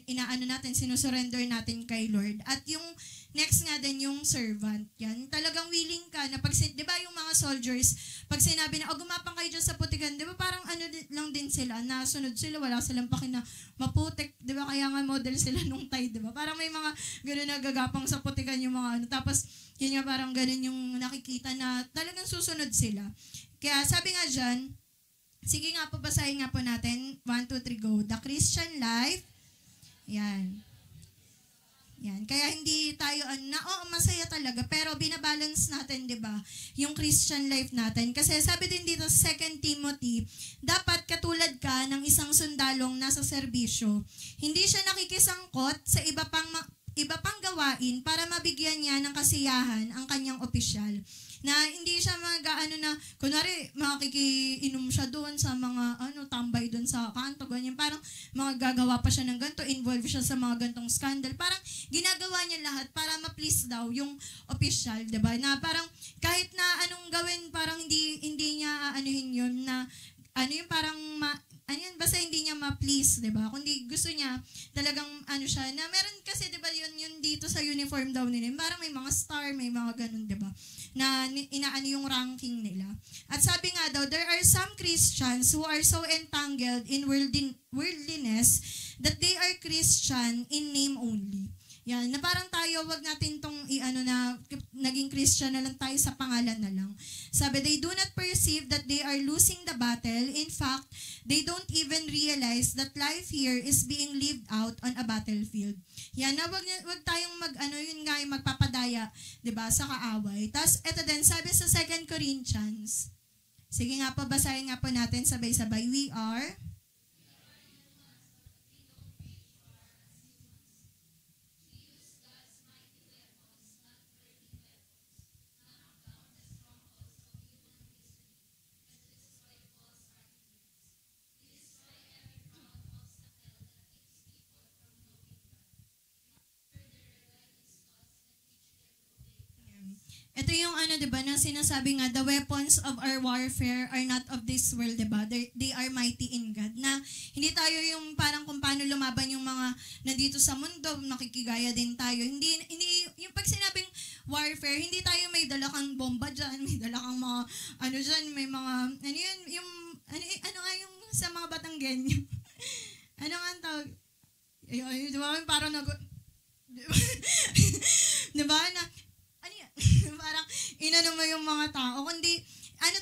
inaano natin, sinusurrender natin kay Lord. At yung next nga din yung servant. Yan, talagang willing ka na pag, 'di ba yung mga soldiers, pag sinabi na, gumapang kayo dyan sa putikan, 'di ba parang lang din sila, nasunod sila, wala silang paki na maputik, 'di ba? Kaya nga model sila nung Tide, 'di ba? Parang may mga gano'n na gagapang sa putikan yung mga tapos yun nga parang gano'n yung nakikita na talagang susunod sila. Kaya sabi nga diyan, sige nga po, basahin nga po natin. 1, 2, 3, go. The Christian life. Yan. Yan. Kaya hindi tayo, masaya talaga, pero binabalance natin, di ba, yung Christian life natin. Kasi sabi din dito sa 2 Timothy, dapat katulad ka ng isang sundalong nasa serbisyo. Hindi siya nakikisangkot sa iba pang gawain para mabigyan niya ng kasiyahan ang kanyang opisyal. Na hindi siya na, kunwari, makikiinom siya doon sa mga, tambay doon sa kanto, ganyan. Parang mga gagawa pa siya ng ganito, involve siya sa mga gantong scandal. Parang ginagawa niya lahat para ma-please daw yung opisyal, diba? Na parang kahit na anong gawin, parang hindi niya aanuhin yun na, yung parang basta hindi niya ma-please, 'di ba? Kundi gusto niya talagang siya, na meron kasi 'di ba yun dito sa uniform daw nila. Parang may mga star, may mga ganun, 'di ba? Na inaano yung ranking nila. At sabi nga daw, there are some Christians who are so entangled in worldliness that they are Christian in name only. Yan, na parang tayo, wag natin tong na naging Christian na lang tayo sa pangalan na lang. Sabi, they do not perceive that they are losing the battle. In fact, they don't even realize that life here is being lived out on a battlefield. Yan, na wag tayong yun nga yung magpapadaya, 'di ba, sa kaaway. Tapos eto din, sabi sa 2 Corinthians. Sige nga po, basahin nga po natin sabay-sabay. We are ito yung di ba, na sinasabi nga, the weapons of our warfare are not of this world, di ba? They are mighty in God. Na hindi tayo yung parang kung paano lumaban yung mga nandito sa mundo, nakikigaya din tayo. Hindi yung pag sinabing warfare, hindi tayo may dala kang bomba dyan, may dala kang mga, dyan, may mga, yung sa mga Batanggenyo. Ano nga ang tawag? Di ba? Parang di ba? Na, parang inano mo yung mga tao, kundi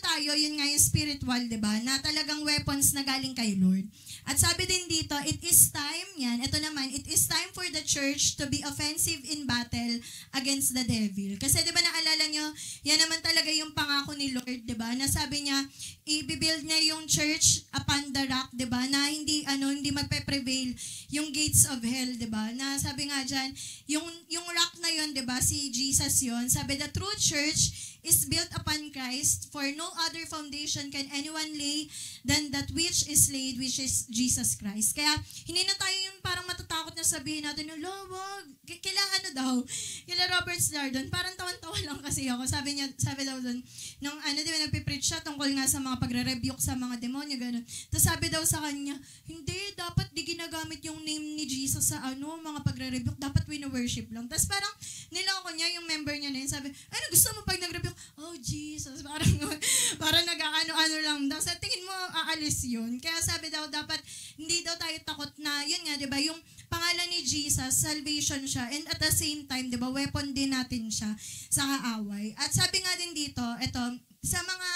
tayo, yun nga yung spiritual, diba, na talagang weapons na galing kay Lord. At sabi din dito, it is time, ito naman, it is time for the church to be offensive in battle against the devil. Kasi diba, naalala nyo, yan naman talaga yung pangako ni Lord, diba, na sabi niya, i-build niya yung church upon the rock, diba, na hindi magpe-prevail yung gates of hell, diba, na sabi nga dyan, yung rock na yun, diba, si Jesus yun, sabi, the true church is built upon Christ, for no other foundation can anyone lay than that which is laid, which is Jesus Christ. Kaya, hindi na tayo yung parang matatakot na sabihin natin, wag, kailangan daw, kila Robert Slardon, parang tawan-tawa lang kasi ako. Sabi daw doon, nung di ba, nagpipreach siya tungkol nga sa mga pagre-rebuke sa mga demonyo, gano'n. Tapos sabi daw sa kanya, hindi, dapat di ginagamit yung name ni Jesus sa mga pagre-rebuke, dapat wino-worship lang. Tapos parang, niloko niya, yung member niya na yun, sabi, gusto mo pag nag-rebuke? Oh, Jesus, parang nag-ano lang daw. Sa tingin mo, aalis yun. Kaya sabi daw, dapat, hindi daw tayo takot na, yun nga, di ba, yung pangalan ni Jesus, salvation siya, and at the same time, di ba, weapon din natin siya sa kaaway. At sabi nga din dito, ito, sa mga,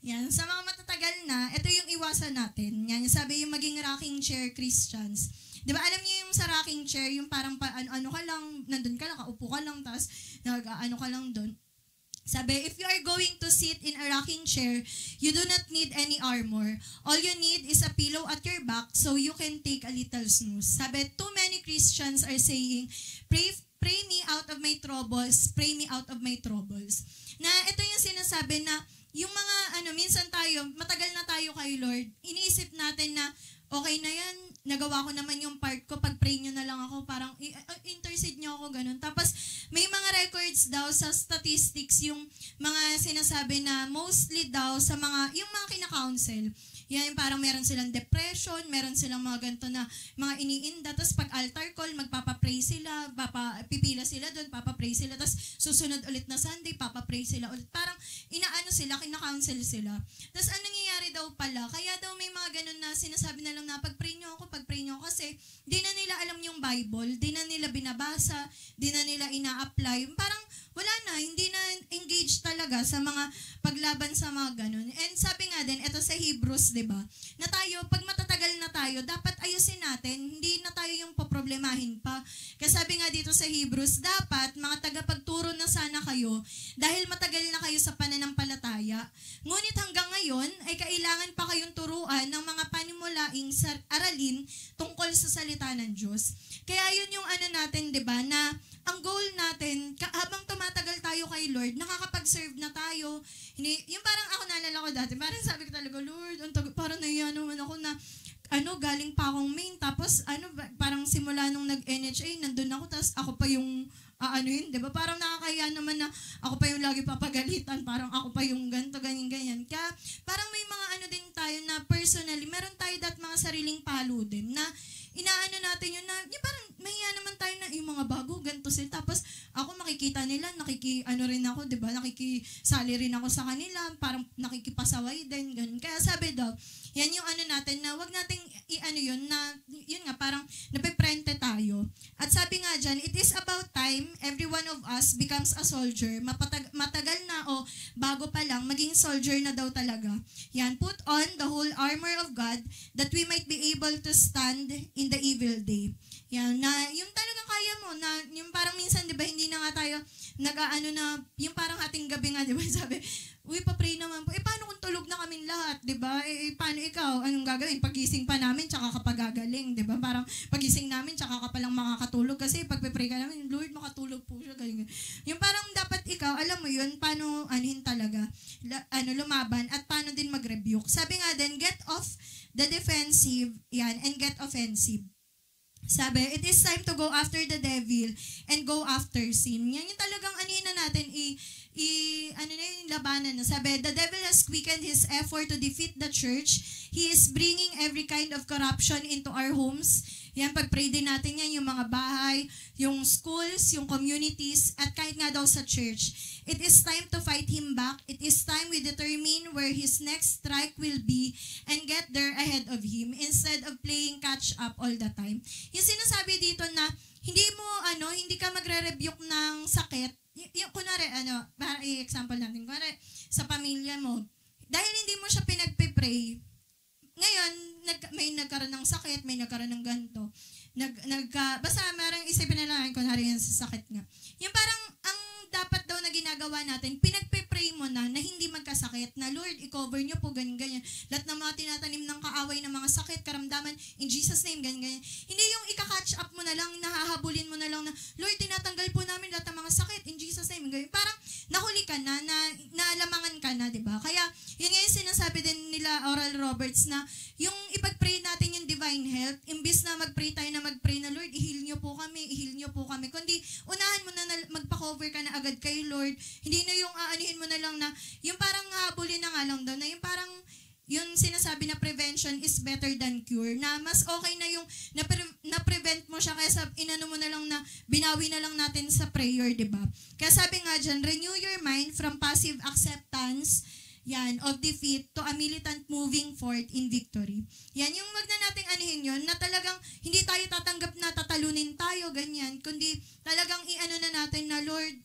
Yan, sa mga matatagal na, ito yung iwasan natin. Yan, sabi yung maging rocking chair Christians. Di ba, alam niyo yung sa rocking chair, yung parang ano ka lang, nandun ka lang, kaupo ka lang, tapos ano ka lang doon. Sabi, if you are going to sit in a rocking chair, you do not need any armor. All you need is a pillow at your back so you can take a little snooze. Sabi, too many Christians are saying, pray me out of my troubles, pray me out of my troubles. Na ito yung sinasabi na, yung mga, minsan tayo, matagal na tayo kay Lord, iniisip natin na, okay na yan, nagawa ko naman yung part ko, pag-pray nyo na lang ako, parang intercede nyo ako, ganun. Tapos, may mga records daw sa statistics, yung mga sinasabi na mostly daw sa yung mga kina-counsel. Yan, parang meron silang depression, meron silang mga ganito na mga iniinda, tapos pag altar call, magpapapray sila, pipila sila doon, papapray sila, tapos susunod ulit na Sunday, papapray sila ulit. Parang inaano sila, kina-counsel sila. Tapos anong nangyayari daw pala, kaya daw may mga ganun na sinasabi na lang na pag-pray nyo ako kasi di na nila alam yung Bible, di na nila binabasa, di na nila ina-apply. Parang wala na, hindi na engaged talaga sa mga paglaban sa mga ganun. And sabi nga din, ito sa Hebrews, di ba? Na tayo, pag matatagal na tayo, dapat ayusin natin, hindi na tayo yung poproblemahin pa. Kasi sabi nga dito sa Hebrews, dapat mga tagapagturo na sana kayo dahil matagal na kayo sa pananampalataya. Ngunit hanggang ngayon ay kailangan pa kayong turuan ng mga panimulaing aralin tungkol sa salita ng Diyos. Kaya yun yung natin, di ba, na ang goal natin, habang tumatagal tayo kay Lord, nakakapag-serve na tayo. Yung parang ako naalala ko dati, parang sabi ko talaga, Lord, parang nahiya naman ako na, galing pa akong main, tapos, parang simula nung nag-NHA, nandun ako, tapos ako pa yung, di ba? Parang nakakaya naman na ako pa yung lagi papagalitan, parang ako pa yung ganito, ganyan. Kaya, parang may mga din tayo na personally, meron tayo mga sariling palo din, na inaano natin yun na, yung parang mahiya naman tayo na yung mga bago, ganito sila. Tapos ako makikita nila, rin ako, di ba? Nakikisali rin ako sa kanila, parang nakikipasaway din, ganun. Kaya sabi daw, yan yung natin na wag nating yun na, yun nga, parang napiprente tayo. At sabi nga dyan, it is about time every one of us becomes a soldier. Matagal na o bago pa lang, maging soldier na daw talaga. Yan, put on the whole armor of God that we might be able to stand in the evil day. Yan, na yung talagang kaya mo, na yung parang minsan, di ba, hindi na nga tayo na, yung parang ating gabi nga, di ba, sabi, uy, pa-pray naman po. Paano kung tulog na kaming lahat, di ba? Paano ikaw? Anong gagawin? Pagising pa namin, tsaka kapag gagaling, di ba? Parang pagising namin, tsaka ka palang makakatulog. Kasi pag-pray ka namin, Lord, makatulog po siya. Ganyan. Yung parang dapat ikaw, alam mo yun, paano talaga, lumaban, at paano din mag-rebuke. Sabi nga din, get off the defensive, yan, and get offensive. Sabi, it is time to go after the devil and go after sin. Yan yung talagang na natin, yung labanan na. Sabi, the devil has quickened his effort to defeat the church. He is bringing every kind of corruption into our homes. Yan, pag-pray din natin yan, yung mga bahay, yung schools, yung communities, at kahit nga daw sa church. It is time to fight him back. It is time we determine where his next strike will be and get there ahead of him instead of playing catch up all the time. Yung sinasabi dito na hindi ka magre-rebuke ng sakit. Yung kunwari, para i-example natin, kunwari, sa pamilya mo, dahil hindi mo siya pinagpipray, ngayon, may nagkaroon ng sakit, may nagkaroon ng ganito. Basta marang isipin na lang, kunwari yan sa sakit nga. Yung parang, ang dapat daw na ginagawa natin, pinagpipray mo na hindi magkasakit, na Lord, i-cover niyo po, ganyan. Lahat ng mga tinatanim ng kaaway ng mga sakit, karamdaman, in Jesus' name, ganyan. Hindi yung ika-catch up mo na lang, nahahabulin mo na lang na, Lord, tinatanggal po namin lahat ng mga sakit, in Jesus' name, ganyan. Parang nahuli ka na, nalamangan ka na, diba? Kaya, yun nga yung sinasabi din nila Oral Roberts na, yung ipag-pray natin yung divine health, imbis na mag-pray tayo na mag-pray na, Lord, i-heal niyo po kami, kundi unahan mo na magpa-cover ka na agad kay Lord. Hindi na yung aanihin mo na lang na, yung parang habulin na nga lang daw, na yung parang, yung sinasabi na prevention is better than cure, na mas okay na yung na-prevent mo siya kaysa inano mo na lang na binawi na lang natin sa prayer, diba? Kaya sabi nga dyan, renew your mind from passive acceptance of defeat to a militant moving forth in victory. Yan, yung wag na nating anihin yun, na talagang hindi tayo tatanggap na tatalunin tayo, ganyan, kundi talagang na natin na, Lord,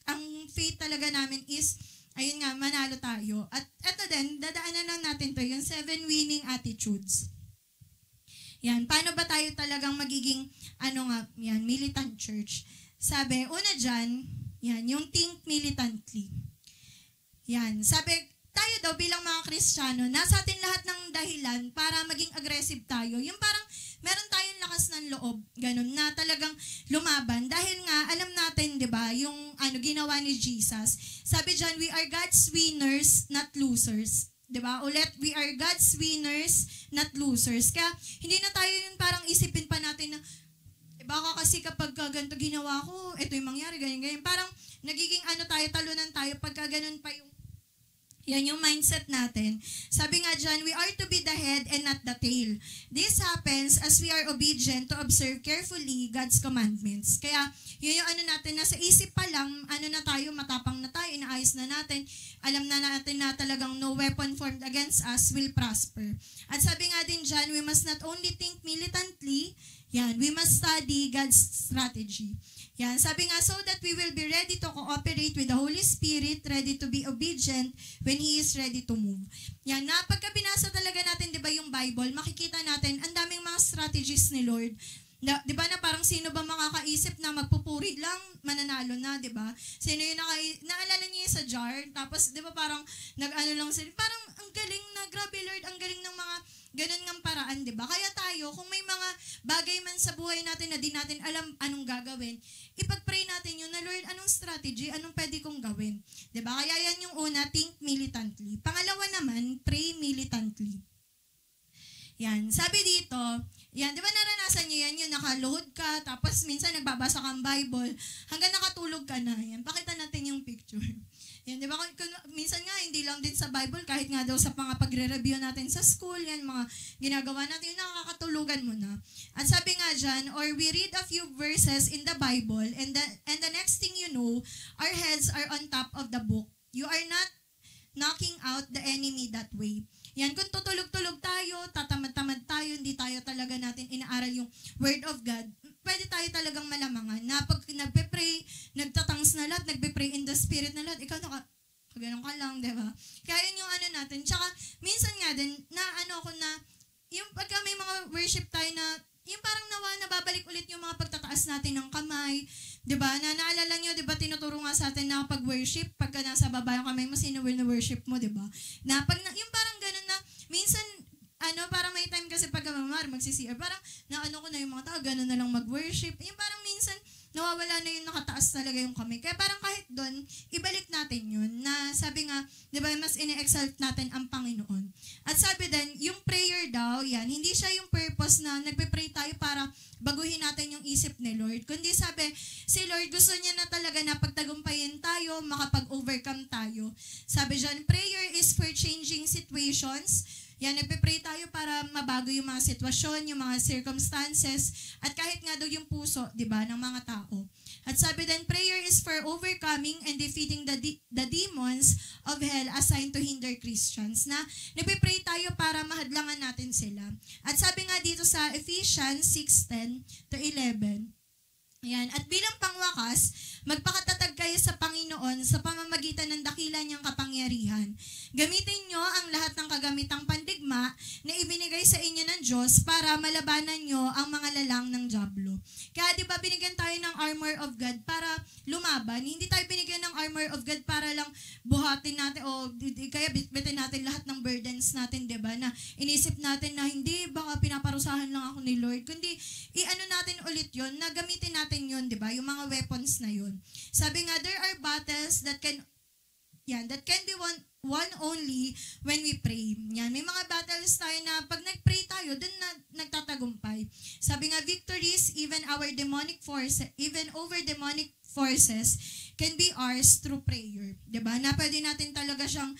ang faith talaga namin is ayun nga, manalo tayo. At eto din, dadaanan lang natin to, yung 7 winning attitudes. Yan, paano ba tayo talagang magiging, militant church? Sabi, una dyan, yan, yung think militantly. Yan, sabi, tayo daw bilang mga Kristiyano, nasa atin lahat ng dahilan para maging aggressive tayo. Yung parang meron tayong lakas ng loob, ganun, na talagang lumaban. Dahil nga, alam natin, di ba, yung ginawa ni Jesus. Sabi dyan, we are God's winners, not losers. Diba? Ulit, we are God's winners, not losers. Kaya, hindi na tayo yung parang isipin pa natin na, baka kasi kapag ganito ginawa ko, ito yung mangyari, ganyan. Parang, nagiging talunan tayo, pagka ganun pa yan yung mindset natin. Sabi nga dyan, we are to be the head and not the tail. This happens as we are obedient to observe carefully God's commandments. Kaya, yun yung natin, nasa isip pa lang, na tayo, matapang na tayo, inaayos na natin, alam na natin na talagang no weapon formed against us will prosper. At sabi nga din dyan, we must not only think militantly, we must study God's strategy. Yan, sabi nga, so that we will be ready to cooperate with the Holy Spirit, ready to be obedient when He is ready to move. Yan, na pagka binasa talaga natin, di ba, yung Bible, makikita natin, ang daming mga strategies ni Lord. Di ba na parang sino ba makakaisip na magpupuri lang, mananalo na, di ba? Sino yung naalala niyo sa jar, tapos di ba parang lang sila, parang ang galing na, grabe Lord, ang galing ng mga ganun ng paraan, di ba? Kaya tayo, kung may mga bagay man sa buhay natin na di natin alam anong gagawin, ipag-pray natin yun na, Lord, anong strategy, anong pwede kong gawin? Di ba? Kaya yan yung una, think militantly. Pangalawa naman, pray militantly. Yan. Sabi dito, yan, di ba naranasan nyo yan, yung nakaluhod ka, tapos minsan nagbabasa kang Bible, hanggang nakatulog ka na. Yan, pakita natin yung picture. Yan, di ba? Minsan nga, hindi lang din sa Bible, kahit nga daw sa mga pagre-review natin sa school, yan, mga ginagawa natin, yung nakakatulugan mo na. At sabi nga dyan, or we read a few verses in the Bible, and the next thing you know, our heads are on top of the book. You are not knocking out the enemy that way. Yan, kung tutulog-tulog tayo, tatamad-tamad tayo, hindi tayo talaga natin inaaral yung Word of God, pwede tayo talagang malamangan na pag nagpe-pray, nagtatangs na lahat, nagpe-pray in the Spirit na lahat, ikaw ganun ka lang, diba? Kaya yun yung natin. Tsaka, minsan nga din, yung pagka may mga worship tayo na, yung parang nababalik ulit yung mga pagtataas natin ng kamay, diba? Naalala nyo, diba, tinuturo nga sa atin na pag-worship, pagka nasa baba yung kamay mo, sino worship mo, diba? Yung parang ganun na, minsan, parang may time kasi pag magsisiyar, parang ko na yung mga tao, ganun na lang mag-worship. Yung parang minsan, nawawala na yung nakataas talaga yung kamay. Kaya parang kahit doon, ibalik natin yun, na sabi nga, di ba, mas ini-exalt natin ang Panginoon. At sabi din, yung prayer daw, yan, hindi siya yung purpose na nagpe-pray tayo para baguhin natin yung isip ni Lord. Kundi sabi, si Lord gusto niya na talaga na pagtagumpayin tayo, makapag-overcome tayo. Sabi dyan, prayer is for changing situations. Yan, nagpe-pray tayo para mabago yung mga sitwasyon, yung mga circumstances, at kahit nga daw yung puso, di ba, ng mga tao. At sabi din, prayer is for overcoming and defeating the demons of hell assigned to hinder Christians. Na nagpe-pray tayo para mahadlangan natin sila. At sabi nga dito sa Ephesians 6:10-11, ayan, at bilang pangwakas, magpakatatag kayo sa Panginoon sa pamamagitan ng dakila niyang kapangyarihan. Gamitin niyo ang lahat ng kagamitang pandigma na ibinigay sa inyo ng Diyos para malabanan niyo ang mga lalang ng dyablo. Kaya di ba binigyan tayo ng armor of God para lumaban? Hindi tayo binigyan ng armor of God para lang buhatin natin o kaya bitbitin natin lahat ng burdens natin, di ba? Na inisip natin na hindi, baka pinaparusahan lang ako ni Lord. Kundi natin ulit yon, na gamitin natin yun, di ba? Yung mga weapons na yun. Sabi nga, there are battles that can be won only when we pray. Yan, may mga battles tayo na pag nag-pray tayo, dun na nagtatagumpay. Sabi nga, victories, even over demonic forces can be ours through prayer. Diba? Na pwede natin talaga siyang,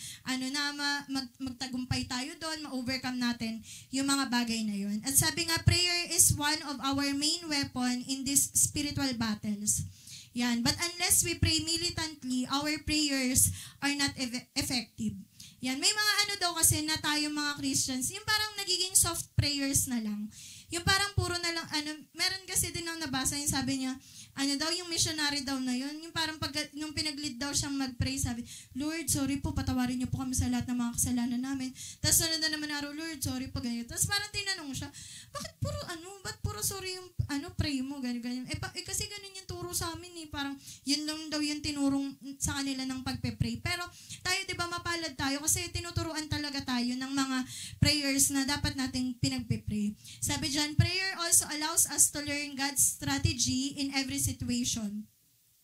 magtagumpay tayo doon, ma-overcome natin yung mga bagay na yun. At sabi nga, prayer is one of our main weapon in these spiritual battles. Yan. But unless we pray militantly, our prayers are not effective. Yan. May mga daw kasi na tayo mga Christians, yung parang nagiging soft prayers na lang. Yung parang puro na lang, meron kasi din ang nabasa yung sabi niya, yung missionary daw na yun, yung parang nung pinag-lead daw siyang mag-pray, sabi, Lord, sorry po, patawarin niyo po kami sa lahat ng mga kasalanan namin. Tapos sunod na naman araw, Lord, sorry po, ganyan. Tapos parang tinanong siya, ba't puro sorry yung, pray mo, ganyan. Kasi ganun yung turo sa amin parang, yun lang daw yung tinurong sa kanila ng pagpe-pray. Pero, tayo, di ba, mapalad tayo, kasi tinuturuan talaga tayo ng mga prayers na dapat nating pinagpe-pray. Sabi dyan, prayer also allows us to learn God's strategy in every situation.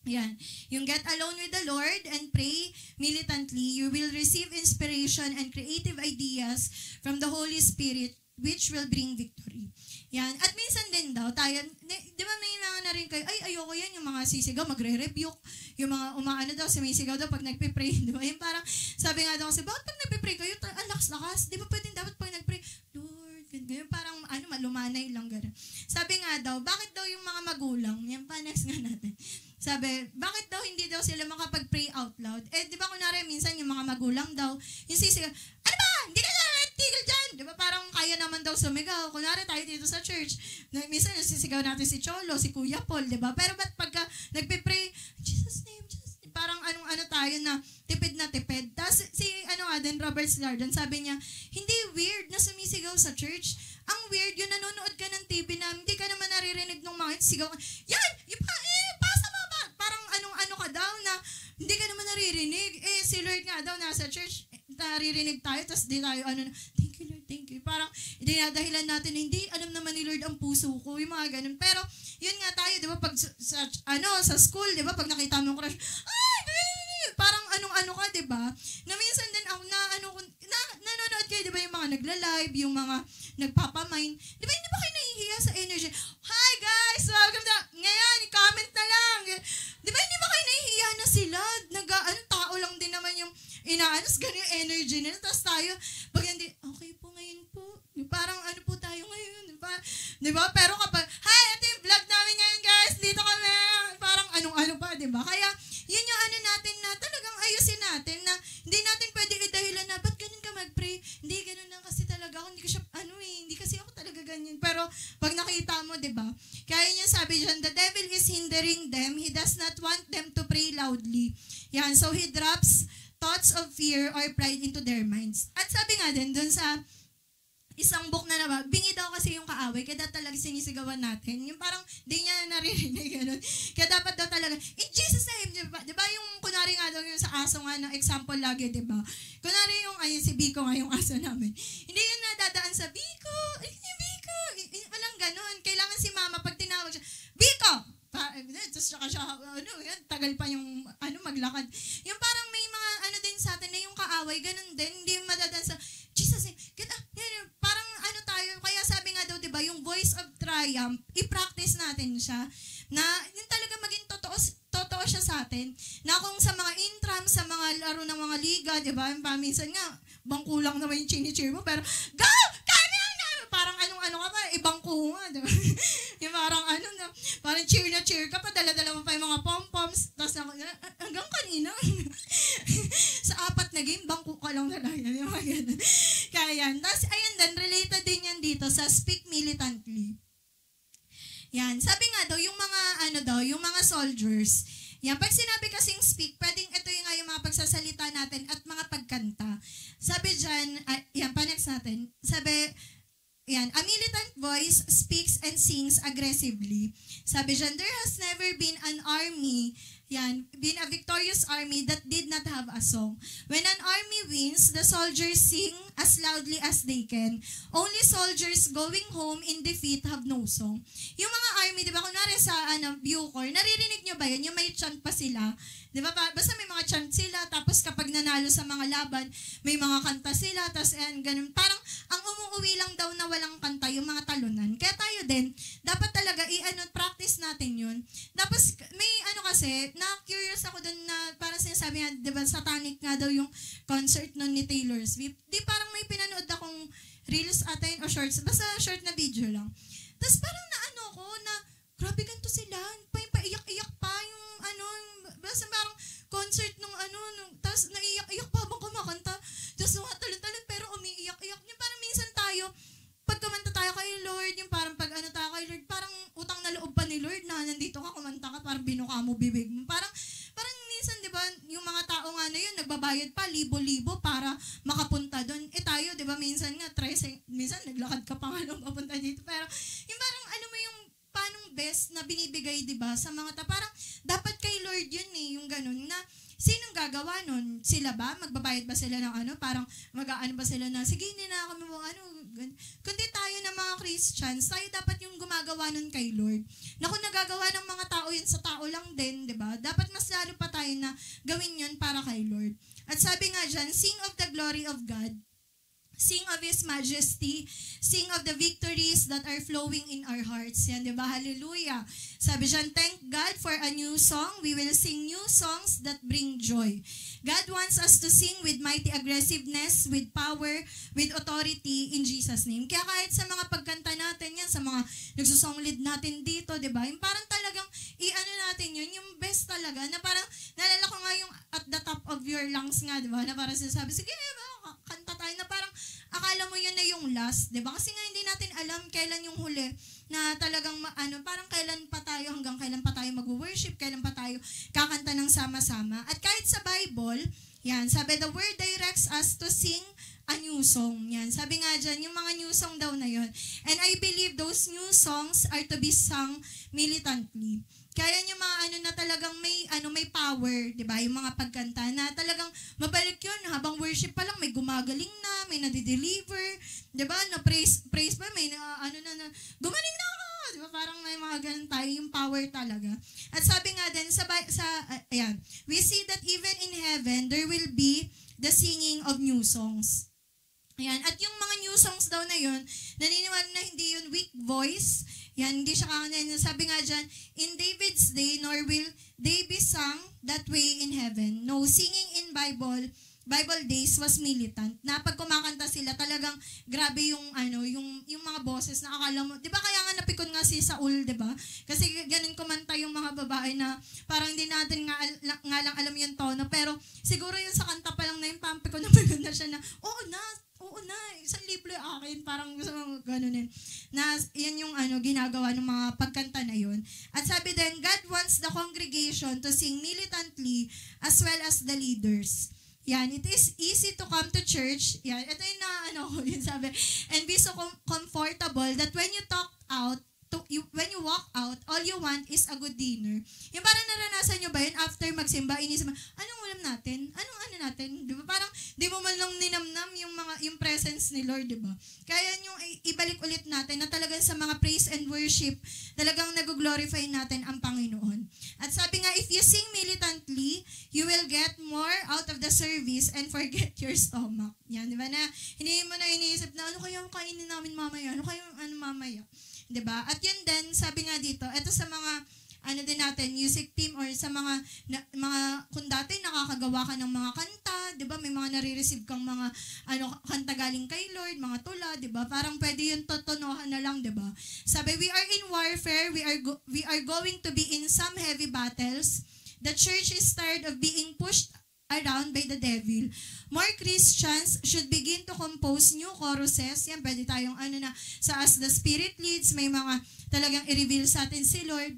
Yan. Yung get alone with the Lord and pray militantly, you will receive inspiration and creative ideas from the Holy Spirit which will bring victory. Yan. At minsan din daw, tayo, di ba may mga na rin kayo, ayoko yan, yung mga sisigaw, magre-rebuke, yung mga daw, sumisigaw daw pag nagpipray, di ba? Yung parang, sabi nga daw kasi, bakit pag nagpipray kayo, ang lakas-lakas, di ba dapat pag nagpray, Lord, ganyan, parang, malumanay lang, gano'n. Sabi nga daw, bakit daw yung mga magulang, yan pa, next nga natin, sabi, bakit daw hindi daw sila makapag-pray out loud? Di ba kunwari, minsan yung mga magulang daw, yung sisigaw, ano ba? Hindi ka na tigil dyan! Di ba parang kaya naman daw sumigaw? Kunwari tayo dito sa church, minsan sisigaw natin si Cholo, si Kuya Paul, di ba? Pero ba't pagka nagpipray, Jesus name, parang tayo na tipid na tipid. Tapos si Robert Slardon, sabi niya, hindi weird na sumisigaw sa church. Ang weird, yung nanonood ka ng TV na hindi ka naman naririnig ng mga sigaw. Yan! Pasa mo ba? Parang ka daw na hindi ka naman naririnig. Si Lord nga daw nasa church, naririnig tayo, tapos di tayo, thank you Lord, thank you. Parang, dinadahilan natin na hindi alam naman ni Lord ang puso ko, yung mga ganun. Pero, yun nga tayo, di ba, pag sa school, di ba, pag nakita mo yung crush, parang ka, di ba? Na minsan din ako, nanonood kayo, di ba, yung mga nagla-live, yung mga nagpapamine, di ba, hindi ba kayo nahihiya sa energy? Hi guys, welcome to, ngayon, comment na lang. Di ba, hindi ba kayo nahihiya na sila? Tao lang din naman yung ganun yung energy nila. Tapos tayo, pag hindi, okay po ngayon po. Parang po tayo ngayon, di ba? Di ba? Pero kapag, hi, ito yung vlog namin ngayon guys, dito kami. Parang pa, di ba? Kaya, yun yung natin na talagang ayusin natin na hindi natin pwede idahilan na, ba't ganun ka mag-pray? Hindi, ganun lang kasi talaga ako. Hindi ko siya, hindi kasi ako talaga ganyan. Pero, pag nakita mo, di ba? Kaya niya sabi dyan, the devil is hindering them. He does not want them to pray loudly. Yan, so he drops thoughts of fear or pride into their minds. At sabi nga din, dun sa isang book na naman, bingi daw kasi yung kaaway, kaya talaga sinisigawan natin. Yung parang, di niya naririnig, gano'n. Kaya dapat daw talaga, in Jesus name, di ba yung, kunwari nga daw yung sa aso nga, ng example lagi, di ba? Kunwari yung, si Biko nga yung aso namin. Hindi yun nadadaan sa, Biko, Biko, walang gano'n. Kailangan si mama, pag tinawag siya, Biko! Tapos siya, tagal pa yung, maglakad. Yung parang may mga, din sa atin, na yung kaaway, ganun din, hindi madadaan sa, Jesus, parang tayo, kaya sabi nga daw, diba, yung voice of triumph, i-practice natin siya, na yun talaga maging totoo siya sa atin, na kung sa mga intrams, sa mga laro ng mga liga, diba, paminsan nga, bangkulang naman yung chini-cheer mo, pero, go! Kami! Parang ka pa, ibang kuha, diba? Yung parang parang cheer ka pa, dala-dala mo pa yung mga pom-poms, tapos hanggang kanina, sa 4 na game, bangko ka lang talaga, yung mga ganun. Kaya yan. Tapos, ayan din, related din yan dito sa speak militantly. Yan. Sabi nga daw, yung mga, yung mga soldiers, yan, pag sinabi kasing speak, pwedeng ito yung mga pagsasalita natin at mga pagkanta. Sabi dyan, yan, pa-next natin, sabi, yan, a militant voice speaks and sings aggressively. Sabi dyan, there has never been an army, been a victorious army that did not have a song. When an army wins, the soldiers sing as loudly as they can. Only soldiers going home in defeat have no song. Yung mga army, di ba, kunwari sa Bucor, naririnig nyo ba yun? Yung may chant pa sila. Di ba? Basta may mga chant sila, tapos kapag nanalo sa mga laban, may mga kanta sila, tapos ganun. Parang, ang umuwi lang daw na walang kanta, yung mga talunan. Kaya tayo din, dapat talaga, practice natin yun. Tapos, may kasi, na-curious ako dun na, parang sinasabi nga, di ba, satanic nga daw yung concert nun ni Taylor Swift. Di parang may pinanood akong reels atin o shorts, basta short na video lang. Tapos parang ko na, grabe ganito sila, paiyak-iyak pa yung basta parang concert nung tapos naiiyak-iyak pa habang kumakanta. Tapos talon-talon pero umiiyak-iyak. Yung parang minsan tayo, pag kumanta tayo kay Lord, yung parang parang binuka mo bibig mo. Parang minsan, di ba, yung mga tao nga na yun, nagbabayad pa, libo-libo para makapunta doon. Tayo, di ba, minsan nga, minsan naglakad ka pa nga nung papunta dito. Pero, yung parang, yung panong best na binibigay, di ba, sa mga parang, dapat kay Lord yun yung ganun, na, sinong gagawa nun? Sila ba? Magbabayad ba sila ng parang, mag-aano ba sila na, sige, hindi na kami mo, kundi tayo na mga Christians, tayo dapat yung gumagawa nun kay Lord. Na kung nagagawa ng mga tao yun sa tao lang din, di ba? Dapat mas lalo pa tayo na gawin yun para kay Lord. At sabi nga dyan, sing of the glory of God, sing of His majesty, sing of the victories that are flowing in our hearts. Yan, di ba? Hallelujah. Sabi dyan, thank God for a new song. We will sing new songs that bring joy. God wants us to sing with mighty aggressiveness, with power, with authority in Jesus' name. Kaya kahit sa mga pagkanta natin yan, sa mga nagsusong lead natin dito, di ba? Yung parang talagang natin yun, yung best talaga, na parang, naalala ko nga yung at the top of your lungs nga, di ba? Na parang sinasabi, sige, kanta tayo, na parang akala mo yun na yung last, di ba? Kasi nga hindi natin alam kailan yung huli na talagang parang kailan pa tayo, hanggang kailan pa tayo mag-worship, kailan pa tayo kakanta ng sama-sama. At kahit sa Bible, yan, sabi, the word directs us to sing a new song. Yan, sabi nga dyan, yung mga new song daw na yun. And I believe those new songs are to be sung militantly. Kaya yung mga na talagang may power, 'di ba? Yung mga pagkanta na talagang mabalik 'yun habang worship pa lang may gumagaling na, may nade-deliver, 'di ba? Na praise pa may gumaling na ako, 'di ba? Parang may mga ganun tayo, yung power talaga. At sabi nga din ayan, we see that even in heaven there will be the singing of new songs. Ayan. At yung mga new songs daw na yun, naniniwala na hindi yun weak voice. Yan, hindi siya kakanin. Sabi nga dyan, in David's day, nor will they be sung that way in heaven. No, singing in Bible days was militant. Na pag kumakanta sila, talagang grabe yung yung mga boses na akala mo, 'di ba kaya nga napikon nga si Saul, 'di ba? Kasi ganun kumanta yung mga babae na parang hindi natin nga lang alam yung tono, pero siguro yung sa kanta pa lang na yung pampikon na siya na, oo na, isang libre akin, parang gusto mong ganunin. Na yan yung ginagawa ng mga pagkanta na yun. At sabi din, God wants the congregation to sing militantly as well as the leaders. Yan, it is easy to come to church. Yan, ito yung yun sabi. And be so comfortable that when you when you walk out, all you want is a good dinner. Yung parang naranasan nyo ba yun? After magsimba, inisip mo, anong ulam natin? Anong natin? Di ba? Parang di mo man lang ninamnam yung presence ni Lord, di ba? Kaya yung ibalik ulit natin na talagang sa mga praise and worship, talagang nag-glorify natin ang Panginoon. At sabi nga, if you sing militantly, you will get more out of the service and forget your stomach. Yan, di ba? Na hindi mo na iniisip na, ano kaya kainin namin mamaya? Ano kaya mamaya? Diba? At yun din, sabi nga dito, ito sa mga, din natin, music team or sa mga kung dati nakakagawa ka ng mga kanta, diba? May mga nare-receive kang mga, kanta galing kay Lord, mga tula, diba? Parang pwede yun totonohan na lang, diba? Sabi, we are in warfare, we are going to be in some heavy battles. The church is tired of being pushed around by the devil. More Christians should begin to compose new choruses. Yan, pwede tayong sa as the Spirit leads, may mga talagang i-reveal sa atin si Lord.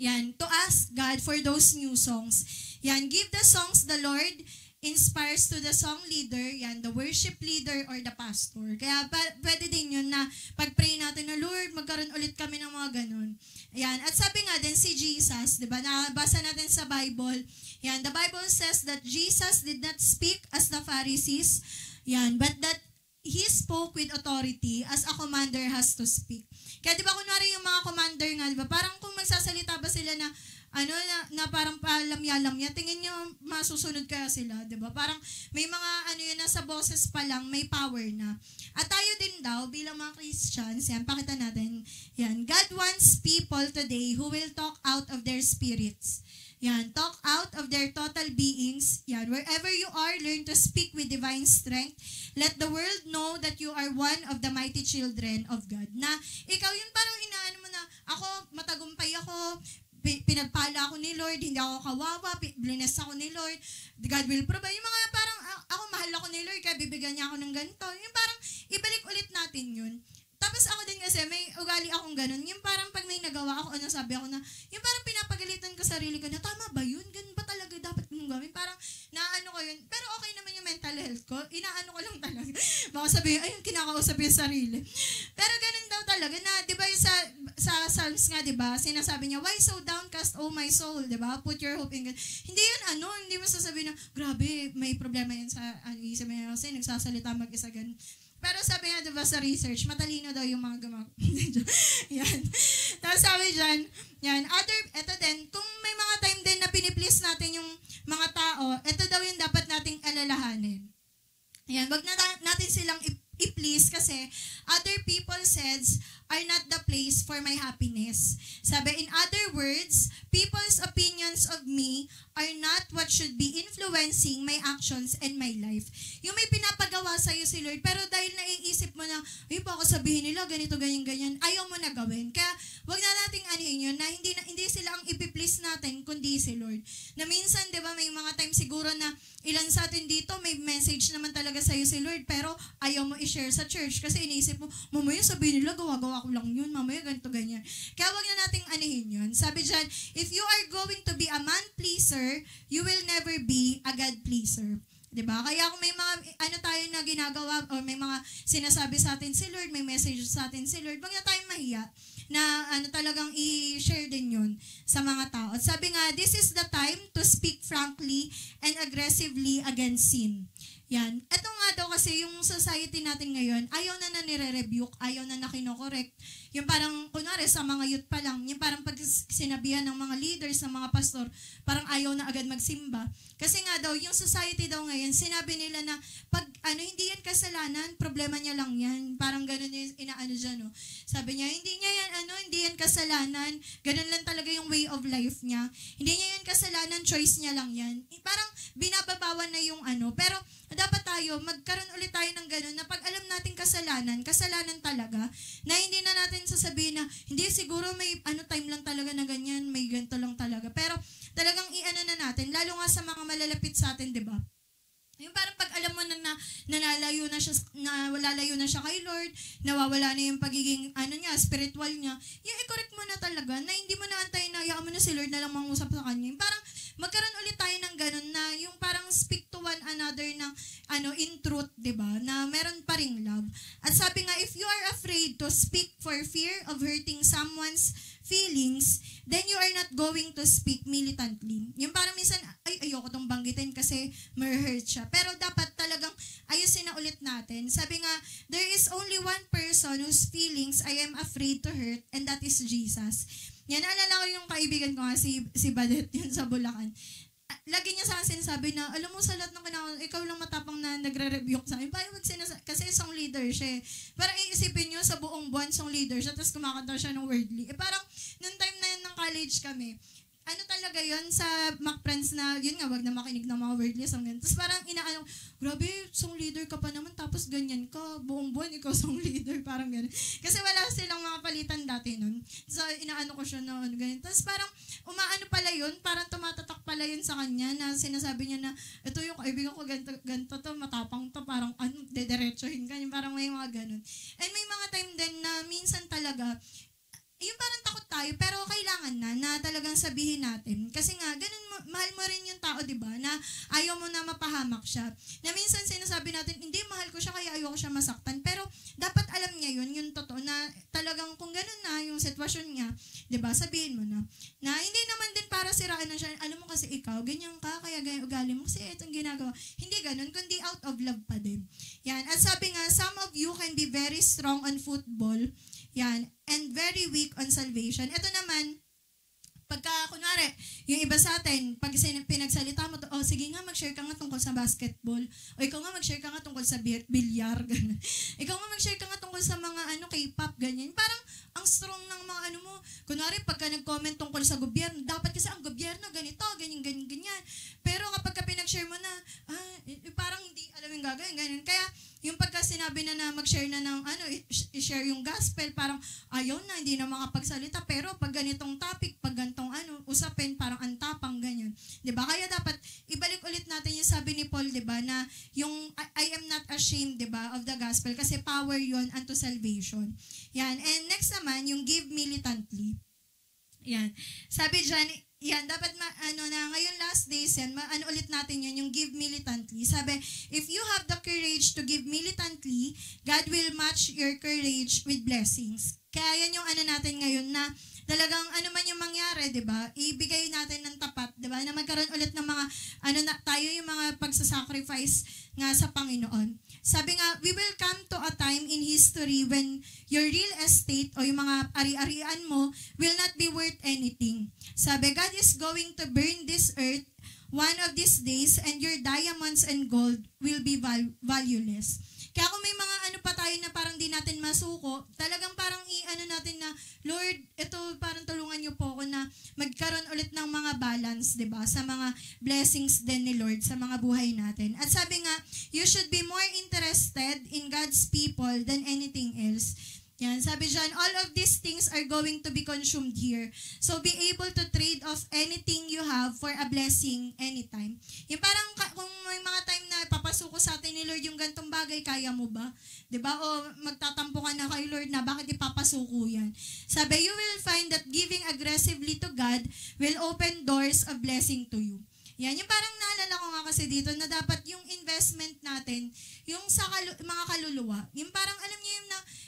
Yan, to ask God for those new songs. Yan, give the songs the Lord inspires to the song leader, yan, the worship leader or the pastor. Kaya pwede din yun na pag-pray natin na, Lord, magkaroon ulit kami ng mga ganun. Yan, at sabi nga din si Jesus, di ba, nabasa natin sa Bible, yan, the Bible says that Jesus did not speak as the Pharisees, yan, but that He spoke with authority as a commander has to speak. Kaya di ba kunwari yung mga commander nga, di ba, parang kung magsasalita ba sila na na parang palamya-lamya, tingin nyo masusunod kaya sila, di ba? Parang may mga yun, nasa boses pa lang, may power na. At tayo din daw, bilang mga Christians, yan, pakita natin, yan, God wants people today who will talk out of their spirits. Yan, talk out of their total beings. Yan, wherever you are, learn to speak with divine strength. Let the world know that you are one of the mighty children of God. Na, ikaw yun parang inaano mo na, ako, matagumpay ako, pinagpala ako ni Lord, hindi ako kawawa, bless ako ni Lord, God will provide. Yung mga parang, ako mahal ako ni Lord, kaya bibigyan niya ako ng ganito. Yung parang, ibalik ulit natin yun. Tapos ako din kasi, may ugali akong ganun. Yung parang pag may nagawa ako, sabi ako na, yung parang pinapagalitan sa sarili ko na, tama ba yun? Ganun ba talaga dapat kong gawin? Parang, naano ko yun. Pero okay naman yung mental health ko. Inaano ko lang talaga. Baka sabihin, ayun, kinakausap yung sarili. Pero ganun daw talaga na, di ba yung sa Psalms nga, di ba? Sinasabi niya, why so downcast, oh my soul, di ba? Put your hope in God. Hindi yun, hindi mo sasabihin na, grabe, may problema yan sa, isip mo kasi nagsasalita mag-isa ganun. Pero sabi nga, diba, sa research, matalino daw yung mga yan. Tapos sabi dyan, yan, eto din, kung may mga time din na piniplease natin yung mga tao, eto daw yung dapat nating alalahanin. Yan, wag na natin silang i-please kasi other people's heads are not the place for my happiness. Sabi, in other words, people's opinions of me are not what should be influencing my actions and my life. Yung may pinapagawa sa'yo si Lord, pero dahil naiisip mo na, baka sabihin nila, ganito, ganyan, ayaw mo na gawin. Kaya, wag na nating anihin yun, na hindi sila ang ipiplease natin, kundi si Lord. Na minsan, di ba, may mga time siguro na ilan sa atin dito, may message naman talaga sa'yo si Lord, pero ayaw mo i-share sa church kasi iniisip mo, mamaya sabihin nila, gawa-gawa ko lang yun, mamaya ganito, ganyan. Kaya wag na nating anihin yun. Sabi dyan, if you are going to be a man pleaser, you will never be a God pleaser. Diba? Kaya kung may mga tayo na ginagawa o may mga sinasabi sa atin si Lord, may message sa atin si Lord, wag na tayong mahiya na talagang i-share din yun sa mga tao. At sabi nga, this is the time to speak frankly and aggressively against sin. Yan. Ito nga daw kasi yung society natin ngayon, ayaw na nire-rebuke, ayaw na kinokorek. Yung parang, kunwari, sa mga youth pa lang, yung parang pag sinabihan ng mga leaders, ng mga pastor, parang ayaw na agad magsimba. Kasi nga daw, yung society daw ngayon, sinabi nila na, pag hindi yan kasalanan, problema niya lang yan. Parang ganun yung inaano dyan, no? Sabi niya, hindi niya yan, hindi yan kasalanan, ganun lang talaga yung way of life niya. Hindi niya yan kasalanan, choice niya lang yan. Parang binababawan na yung pero dapat tayo, magkaroon ulit tayo ng ganun, na pag alam natin kasalanan talaga, na hindi na natin sasabihin na, hindi, siguro may time lang talaga na ganyan, may ganito lang talaga. Pero talagang na natin, lalo nga sa mga malalapit sa atin, di ba? Yung parang pag alam mo na nalalayo na siya kay Lord, nawawala na yung pagiging spiritual niya, yung i-correct mo na talaga, na hindi mo na antayin na hayaan mo na si Lord na lang mangusap sa kanya. Yung parang magkaroon ulit tayo ng ganun na yung parang speak to one another ng in truth, 'di ba? Na meron pa ring love. At sabi nga, if you are afraid to speak for fear of hurting someone's feelings, then you are not going to speak militantly. Yung parang minsan, ayoko tong banggitin kasi ma-hurt siya. Pero dapat talagang ayusin na ulit natin. Sabi nga, there is only one person whose feelings I am afraid to hurt, and that is Jesus. Yan, naalala ko yung kaibigan ko nga, si Badet, yun sa Bulacan. Lagi niya sa akin sinasabi na, alam mo, sa lahat ng kinakausap, ikaw lang matapang na nagre-rebuke sa akin. Parang kasi song leader siya. Parang iisipin niyo, sa buong buwan song leader siya, tapos kumakanta siya ng worldly. Parang, nung time na yun ng college kami, talaga yun sa Mac Friends na, yun nga, wag na makinig ng mga wordly song ganyan. Tapos parang grabe, song leader ka pa naman, tapos ganyan ka, buong buwan, ikaw song leader, parang ganyan. Kasi wala silang mga palitan dati nun. So, ko siya na, ganyan. Tapos parang, pala yun, parang tumatatak pala yun sa kanya, na sinasabi niya na, ito yung kaibigan ko, ganito to, matapang to, parang, dederechohin ka, yung parang may mga ganun. And may mga time din na, minsan talaga, yung parang takot tayo, pero kailangan na talagang sabihin natin. Kasi nga, ganun, mahal mo rin yung tao, di ba? Na ayaw mo na mapahamak siya. Na minsan sinasabi natin, hindi, mahal ko siya, kaya ayaw ko siya masaktan. Pero dapat alam niya yun, yung totoo, na talagang kung ganun na yung sitwasyon niya, di ba, sabihin mo na. Na hindi naman din para siraan na siya, alam mo kasi ikaw, ganyan ka, kaya ganyan ugali mo, kasi itong ginagawa. Hindi ganun, kundi out of love pa din. Yan. At sabi nga, some of you can be very strong on football, yan, and very weak on salvation. Ito naman, pagka, kunwari, yung iba sa atin, pag pinagsalita mo, sige nga, mag-share ka nga tungkol sa basketball. O ikaw nga, mag-share ka nga tungkol sa bilyar. Ganun. Ikaw nga, mag-share ka nga tungkol sa mga K-pop, ganyan. Parang, ang strong ng mga mo. Kunwari, pagka nag-comment tungkol sa gobyerno, dapat kasi ang gobyerno, ganito, ganyan. Pero kapag pinag-share mo na, parang hindi alam yung gagawin, ganyan. Kaya, yung pagka sinabi na mag-share na ng i-share yung gospel, parang ayaw na, hindi na makapagsalita. Pero pag ganitong topic, pag ganitong usapin, parang antapang, ganyan. Diba? Kaya dapat, ibalik ulit natin yung sabi ni Paul, diba, na yung I am not ashamed, diba, of the gospel, kasi power yon unto salvation. Yan. And next naman, yung give militantly. Yan. Sabi dyan, yan, dapat na ngayon last days yan, ulit natin yun, yung give militantly. Sabi, if you have the courage to give militantly, God will match your courage with blessings. Kaya yan yung natin ngayon na talagang ano man yung mangyari, 'di ba? Ibigay natin ng tapat, 'di ba? Na magkaroon ulit ng mga tayo yung mga pagsasacrifice nga sa Panginoon. Sabi nga, we will come to a time in history when your real estate o yung mga ari-arian mo will not be worth anything. Sabi, God is going to burn this earth one of these days and your diamonds and gold will be valueless. Kaya kung may mga pa tayo na parang di natin masuko, talagang parang natin na, Lord, ito parang tulungan niyo po ako na magkaroon ulit ng mga balance, 'di ba? Sa mga blessings din ni Lord sa mga buhay natin. At sabi nga, you should be more interested in God's people than anything else. Yan, sabi dyan, all of these things are going to be consumed here. So, be able to trade off anything you have for a blessing anytime. Yung parang, kung may mga time na papasuko sa atin ni Lord yung gantong bagay, kaya mo ba? Diba? O magtatampo ka na kay Lord na, bakit ipapasuko yan? Sabi, you will find that giving aggressively to God will open doors of blessing to you. Yan, yung parang naalala ko nga kasi dito na dapat yung investment natin, yung sa mga kaluluwa, yung parang alam niyo yung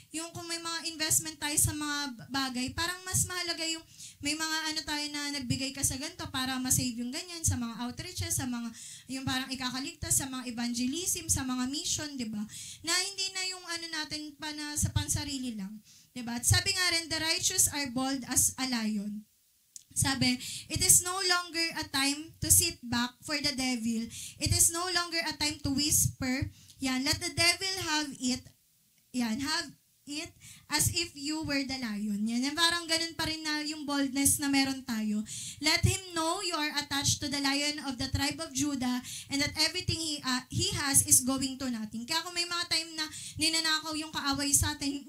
yung kung may mga investment tayo sa mga bagay, parang mas mahalaga yung may mga tayo na nagbigay ka sa ganito para ma-save yung ganyan, sa mga outreaches, sa mga, yung parang ikakaligtas, sa mga evangelism, sa mga mission, di ba? Na hindi na yung natin pa na sa pansarili lang. Di ba? At sabi nga rin, the righteous are bold as a lion. Sabi, it is no longer a time to sit back for the devil. It is no longer a time to whisper. Yan, let the devil have it. Yan, have it as if you were the lion. Yan, parang ganun pa rin na yung boldness na meron tayo. Let him know you are attached to the lion of the tribe of Judah and that everything he has is going to nothing. Kaya kung may mga time na ninanakaw yung kaaway sa atin,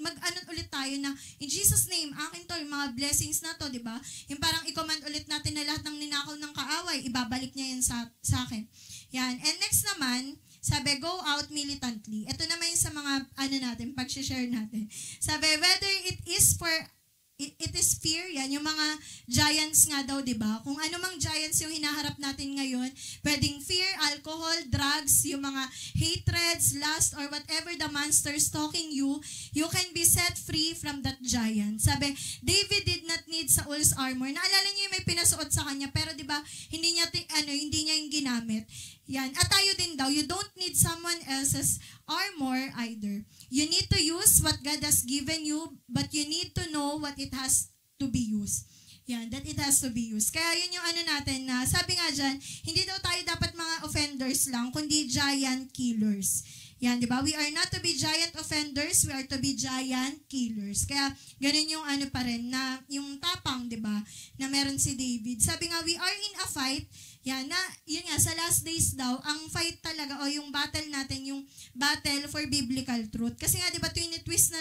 ulit tayo na, in Jesus' name, akin to, yung mga blessings na to, di ba? Yung parang i-command ulit natin na lahat ng ninakaw ng kaaway, ibabalik niya yan sa akin. Yan. And next naman, sabi, go out militantly. Ito naman yung sa mga, natin, pag-share natin. Sabi, whether it is fear, yan, yung mga giants nga daw, di ba? Kung ano mang giants yung hinaharap natin ngayon, pwedeng fear, alcohol, drugs, yung mga hatreds, lust, or whatever the monster stalking you, you can be set free from that giant. Sabi, David did not need Saul's armor. Naalala niyo yung may pinasuot sa kanya, pero di ba, hindi niya yung ginamit. Yan. At tayo din daw, you don't need someone else's armor either. You need to use what God has given you, but you need to know what it has to be used. Yan, that it has to be used. Kaya yun yung natin na, sabi nga dyan, hindi daw tayo dapat mga offenders lang, kundi giant killers. Yan, di ba? We are not to be giant offenders, we are to be giant killers. Kaya ganun yung pa rin, na yung tapang, di ba, na meron si David. Sabi nga, we are in a fight. Yan, yun nga, sa last days daw, ang fight talaga, o yung battle natin, yung battle for biblical truth. Kasi nga, di ba, twist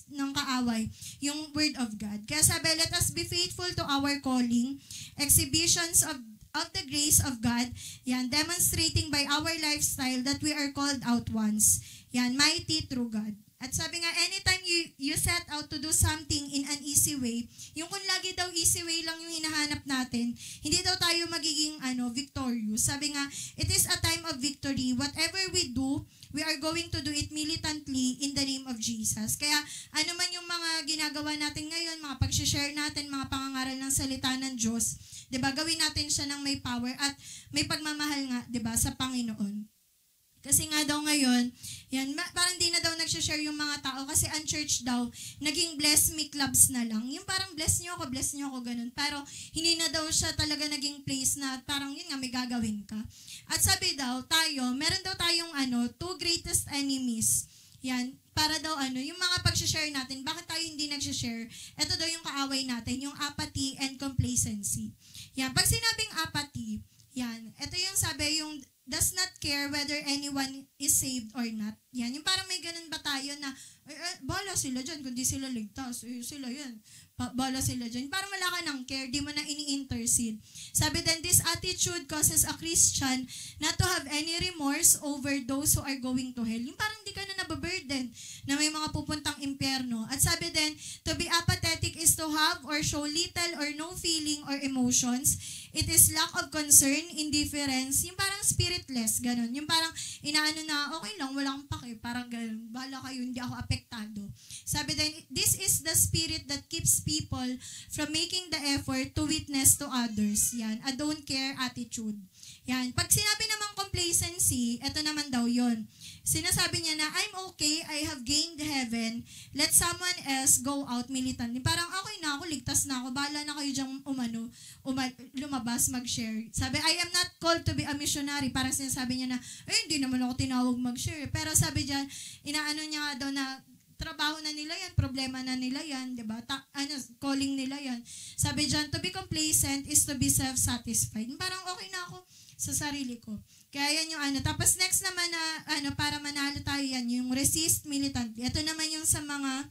ng kaaway, yung word of God. Kaya sabi, let us be faithful to our calling, exhibitions of the grace of God, yan, demonstrating by our lifestyle that we are called out once. Yan, mighty through God. At sabi nga, anytime you set out to do something in an easy way, yung kung lagi daw easy way lang yung hinahanap natin, hindi daw tayo magiging victorious. Sabi nga, it is a time of victory. Whatever we do, we are going to do it militantly in the name of Jesus. Kaya ano man yung mga ginagawa natin ngayon, mga pag-share natin, mga pangangaral ng salita ng Diyos, 'di ba? Gawin natin siya ng may power at may pagmamahal nga, 'di ba, sa Panginoon. Kasi nga daw ngayon, yan, parang di na daw nagsishare yung mga tao kasi ang church daw, naging bless me clubs na lang. Yung parang bless nyo ako, ganun. Pero hindi na daw siya talaga naging place na parang yun nga, may gagawin ka. At sabi daw, meron daw tayong two greatest enemies. Yan, para daw yung mga pag-share natin, bakit tayo hindi nag-share? Ito daw yung kaaway natin, yung apathy and complacency. Yan, pag sinabing apathy, yan, ito yung sabi, yung does not care whether anyone is saved or not. Yan, yung parang may ganun ba tayo na, bala sila dyan, kundi sila ligtas, sila yan, bala sila dyan. Parang wala ka ng care, di mo na ini-intercede. Sabi din, this attitude causes a Christian not to have any remorse over those who are going to hell. Yung parang hindi ka na nababurden na may mga pupuntang impyerno. At sabi din, to be apathetic is to have or show little or no feeling or emotions. It is lack of concern, indifference, yung parang spiritless, ganun. Yung parang inaano na, okay lang, walang pake, parang ganun. Bahala kayo, hindi ako apektado. Sabi din, this is the spirit that keeps people from making the effort to witness to others. Yan, a don't care attitude. Yan, pag sinabi namang complacency, eto naman daw yon. Sinasabi niya na, I'm okay, I have gained heaven, let someone else go out militant. Parang okay na ako, ligtas na ako, bahala na kayo diyang lumabas, mag-share. Sabi, I am not called to be a missionary. Parang sinasabi niya na, hindi naman ako tinawag mag-share. Pero sabi diyan, inaano niya nga daw na, trabaho na nila yan, problema na nila yan, di ba? Calling nila yan. Sabi diyan, to be complacent is to be self-satisfied. Parang okay na ako sa sarili ko. Kaya yan yung ano. Tapos next naman na, para manalo tayo yan, yung resist militantly. Ito naman yung sa mga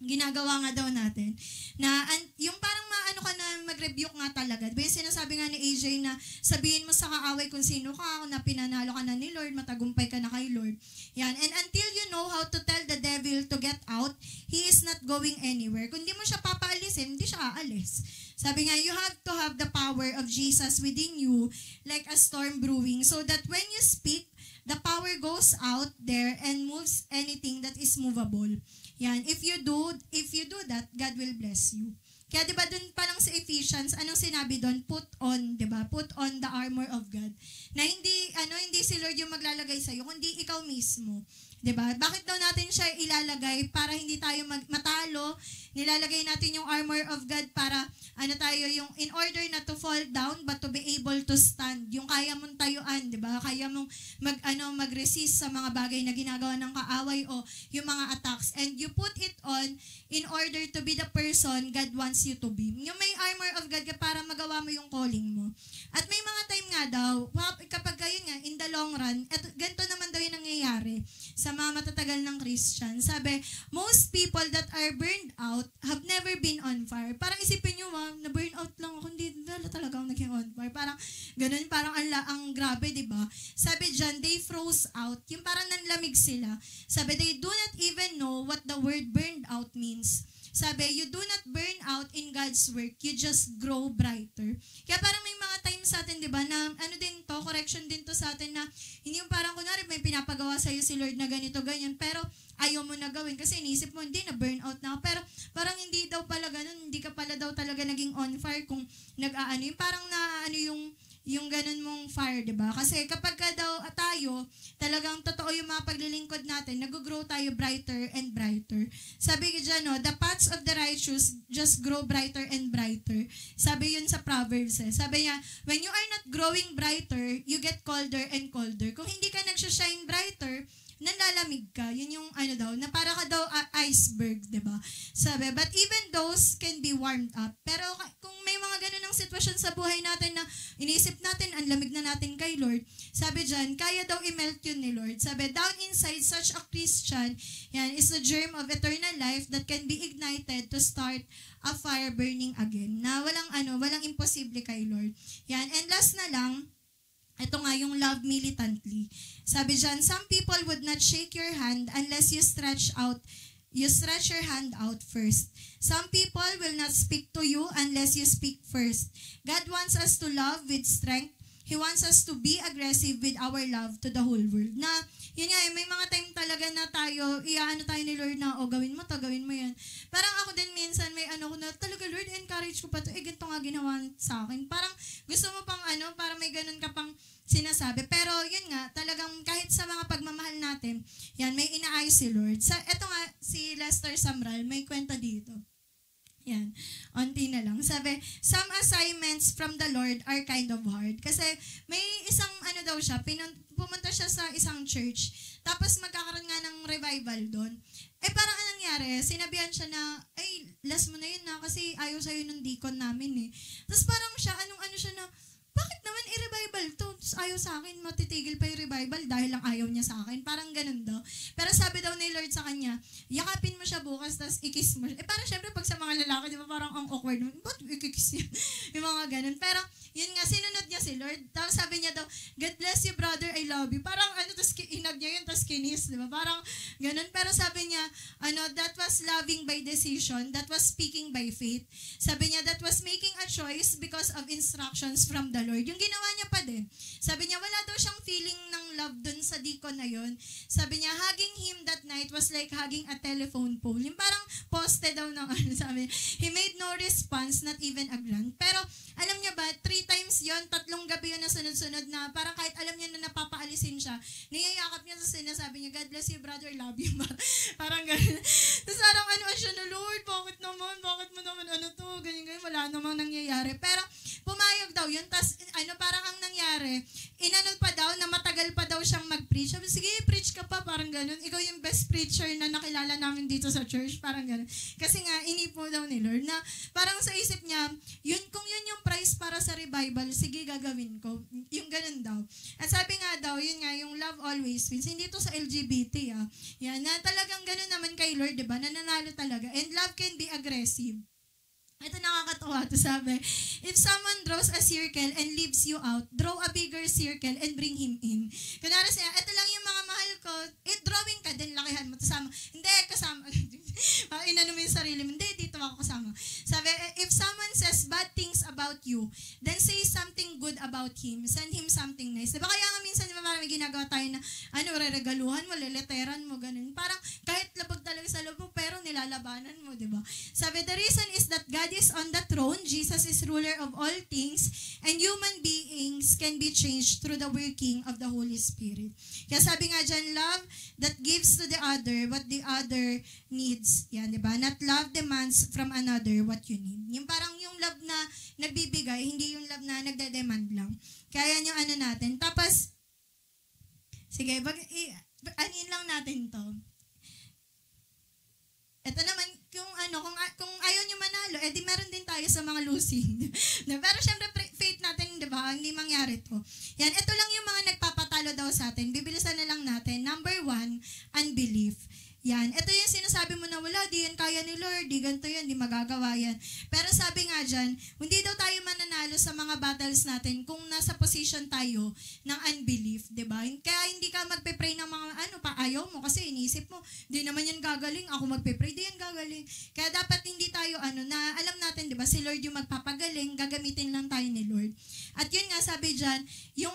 ginagawa nga daw natin, na yung parang ka na mag-rebuke nga talaga. Diba yung sinasabi nga ni AJ na sabihin mo sa kaaway kung sino ka, na pinanalo ka na ni Lord, matagumpay ka na kay Lord. Yan. And until you know how to tell the devil to get out, he is not going anywhere. Kung di mo siya papaalisin, hindi siya aalis. Sabi nga, you have to have the power of Jesus within you like a storm brewing so that when you speak, the power goes out there and moves anything that is movable. Yan. If you do that, God will bless you. Kaya 'di ba dun pa lang sa Ephesians, anong sinabi doon? Put on, 'di ba? Put on the armor of God. Na hindi si Lord yung maglalagay sa iyo, kundi ikaw mismo. 'Di ba? Bakit daw natin siya ilalagay? Para hindi tayo matalo. Nilalagay natin yung armor of God para yung in order not to fall down but to be able to stand. Yung kaya mong tayuan, 'di ba? Kaya mong mag-resist sa mga bagay na ginagawa ng kaaway o yung mga attacks. And you put it on in order to be the person God wants you to be. Yung may armor of God ka para magawa mo yung calling mo. At may mga time nga daw, kapag kayo nga, in the long run, ganito naman daw yung nangyayari sa mga matatagal ng Christian. Sabi, most people that are burned out have never been on fire. Parang isipin nyo, na-burn out lang ako, hindi talaga ako naging on fire. Parang ganun, parang ang grabe, di ba? Sabi dyan, they froze out. Yung parang nanlamig sila. Sabi, they do not even know what the word burned out means. Sabi, you do not burn out in God's work. You just grow brighter. Kaya parang may mga times sa atin, di ba, na correction din to sa atin na hindi yung parang kunwari may pinapagawa sa'yo si Lord na ganito, ganyan, pero ayaw mo na gawin kasi inisip mo, hindi, na burn out na ako. Pero parang hindi daw pala ganun, hindi ka pala daw talaga naging on fire kung yung parang yung ganun mong fire, di ba? Kasi kapag ka daw tayo, talagang totoo yung mga paglilingkod natin, nag-grow tayo brighter and brighter. Sabi ko dyan, the paths of the righteous just grow brighter and brighter. Sabi yun sa Proverbs. Sabi niya, when you are not growing brighter, you get colder and colder. Kung hindi ka nagsashine brighter, nanlalamig ka. Yun yung na para ka daw iceberg, di ba? Sabi, but even those can be warmed up. Pero kung may mga ganun ng sitwasyon sa buhay natin na inisip natin, ang lamig na natin kay Lord, sabi dyan, kaya daw i-melt yun ni Lord. Sabi, down inside such a Christian, yan, is the germ of eternal life that can be ignited to start a fire burning again. Na walang imposible kay Lord. Yan, and last na lang, ito nga yung love militantly. Sabi dyan, some people would not shake your hand unless you stretch your hand out first. Some people will not speak to you unless you speak first. God wants us to love with strength. He wants us to be aggressive with our love to the whole world. Na, yun nga, may mga time talaga na tayo, tayo ni Lord na, gawin mo to, gawin mo yan. Parang ako din minsan, may ko na, talaga Lord, encourage ko pa to, ganito nga ginawa sa akin. Parang gusto mo pang parang may ganun ka pang sinasabi. Pero yun nga, talagang kahit sa mga pagmamahal natin, yan, may inaayos si Lord. Eto nga, si Lester Samral, may kwenta dito. Yan. Onti na lang. Sabi, some assignments from the Lord are kind of hard. Kasi may isang daw siya, pumunta siya sa isang church, tapos magkakaroon nga ng revival doon. Parang anong nangyari? Sinabihan siya na, last mo na yun na, kasi ayaw sa'yo ng deacon namin eh. Tapos parang siya, siya na, bakit naman i-revival to? Tapos ayaw sa akin, matitigil pa yung revival dahil lang ayaw niya sa akin. Parang ganun daw. Pero sabi daw ni Lord sa kanya, yakapin mo siya bukas, tapos i-kiss mo. Parang syempre pag sa mga lalaki, di ba parang ang awkward mo, ba't i-kiss yun? Yung mga ganun. Pero yun nga, sinunod niya si Lord. Tapos sabi niya daw, God bless you, brother, I love you. Parang tapos inag niya yun, tapos kinis, di ba? Parang ganun. Pero sabi niya, that was loving by decision, that was speaking by faith. Sabi niya, that was making a choice because of instructions from the Lord. Yung ginawa niya pa din. Sabi niya, wala daw siyang feeling ng love dun sa deacon na yun. Sabi niya, hugging him that night was like hugging a telephone pole. Yung parang poste daw ng sabi niya. He made no response, not even a grunt. Pero, alam niya ba, 3 times yon, 3 gabi yun na sunod-sunod na parang kahit alam niya na napapaalisin siya, niyayakap niya sa sinasabi niya, God bless you, brother, love you. Parang gano'n. Tapos parang siya na, Lord, bakit mo naman, ganyan, wala namang nangyayari. Pero, pumayag daw yun. Tapos, parang ang nangyari, pa daw, na matagal pa daw siyang mag-preach. Sabi, sige, preach ka pa, parang gano'n. Ikaw yung best preacher na nakilala namin dito sa church, parang gano'n. Kasi nga, inipo daw ni Lord na parang sa isip niya, kung yun yung price para sa revival, sige, gagawin ko. Yung gano'n daw. At sabi nga daw, yun nga, yung love always wins. Hindi to sa LGBT, Yan, na talagang gano'n naman kay Lord, diba? Nananalo talaga. And love can be aggressive. Ito nakakatawa to, sabi, if someone draws a circle and leaves you out, draw a bigger circle and bring him in. Kunwari siya, ito lang yung mga mahal ko, drawing ka, then lakihan mo, kasama. Hindi, kasama. Inano mo yung sarili mo, hindi, dito ako kasama. Sabi, if someone says bad things about you, then say something good about him. Send him something nice. Diba kaya nga minsan, diba may ginagawa tayo na, reregaluhan mo, leleteran mo, ganun. Parang kahit labag talaga sa loob mo, pero nilalabanan mo, diba? Sabi, the reason is that God is on the throne, Jesus is ruler of all things, and human beings can be changed through the working of the Holy Spirit. Kaya sabi nga dyan, love that gives to the other what the other needs. Yan, di ba? Not love demands from another what you need. Yung parang yung love na nagbibigay, hindi yung love na nagde-demand lang. Kaya yung natin. Tapos, sige, anin lang natin to. Ito naman, kung ayaw nyo manalo, di meron din tayo sa mga losing. Pero syempre, faith natin, di ba, hindi mangyari to. Yan, ito lang yung mga nagpapatalo daw sa atin. Bibilisan na lang natin. Number 1, unbelief. Yan. Ito yung sinasabi mo na wala, di yan kaya ni Lord, di ganito yan, di magagawa yan. Pero sabi nga dyan, hindi daw tayo mananalo sa mga battles natin kung nasa position tayo ng unbelief, di ba? Kaya hindi ka magpe-pray ng mga ayaw mo kasi inisip mo, di naman yan gagaling, ako magpe-pray, di yan gagaling. Kaya dapat hindi tayo, na alam natin, di ba, si Lord yung magpapagaling, gagamitin lang tayo ni Lord. At yun nga, sabi dyan, yung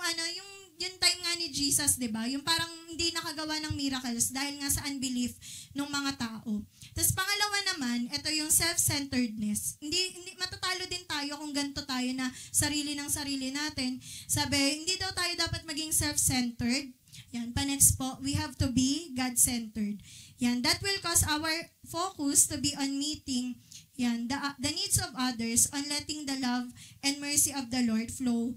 time nga ni Jesus, 'di ba? Yung parang hindi nakagawa ng miracles dahil nga sa unbelief ng mga tao. Tapos pangalawa naman, ito yung self-centeredness. Hindi matatalo din tayo kung ganito tayo na sarili ng sarili natin. Sabi, hindi daw tayo dapat maging self-centered. Yan, pa-next po, we have to be God-centered. Yan, that will cause our focus to be on meeting the needs of others, on letting the love and mercy of the Lord flow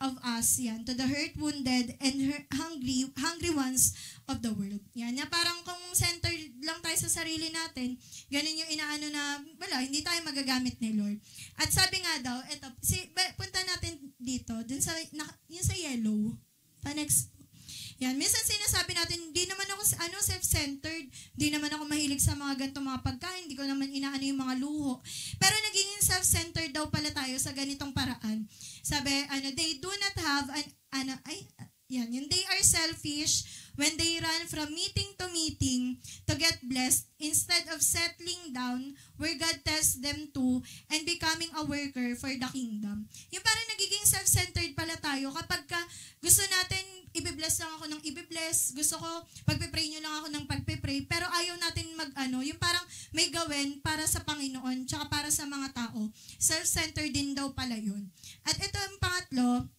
of us, to the hurt, wounded, and hungry ones of the world. Yan, na parang kung centered lang tayo sa sarili natin, ganun yung na, wala, hindi tayo magagamit ni Lord. At sabi nga daw, eto, punta natin dito, dun sa, yung sa yellow. Pa-next. Yan, minsan sinasabi natin, hindi naman ako self-centered, hindi naman ako mahilig sa mga ganitong mga pagkain, hindi ko naman inaano yung mga luho. Pero naging self-centered daw pala tayo sa ganitong paraan. Sabi, they do not have yung they are selfish when they run from meeting to meeting to get blessed instead of settling down where God tells them to and becoming a worker for the kingdom. Yung parang nagiging self-centered pala tayo kapag gusto natin ibibless lang ako ng ibibless, gusto ko pagpe-pray nyo lang ako ng pagpe-pray, pero ayaw natin yung parang may gawin para sa Panginoon tsaka para sa mga tao. Self-centered din daw pala yun. At ito ang pangatlo,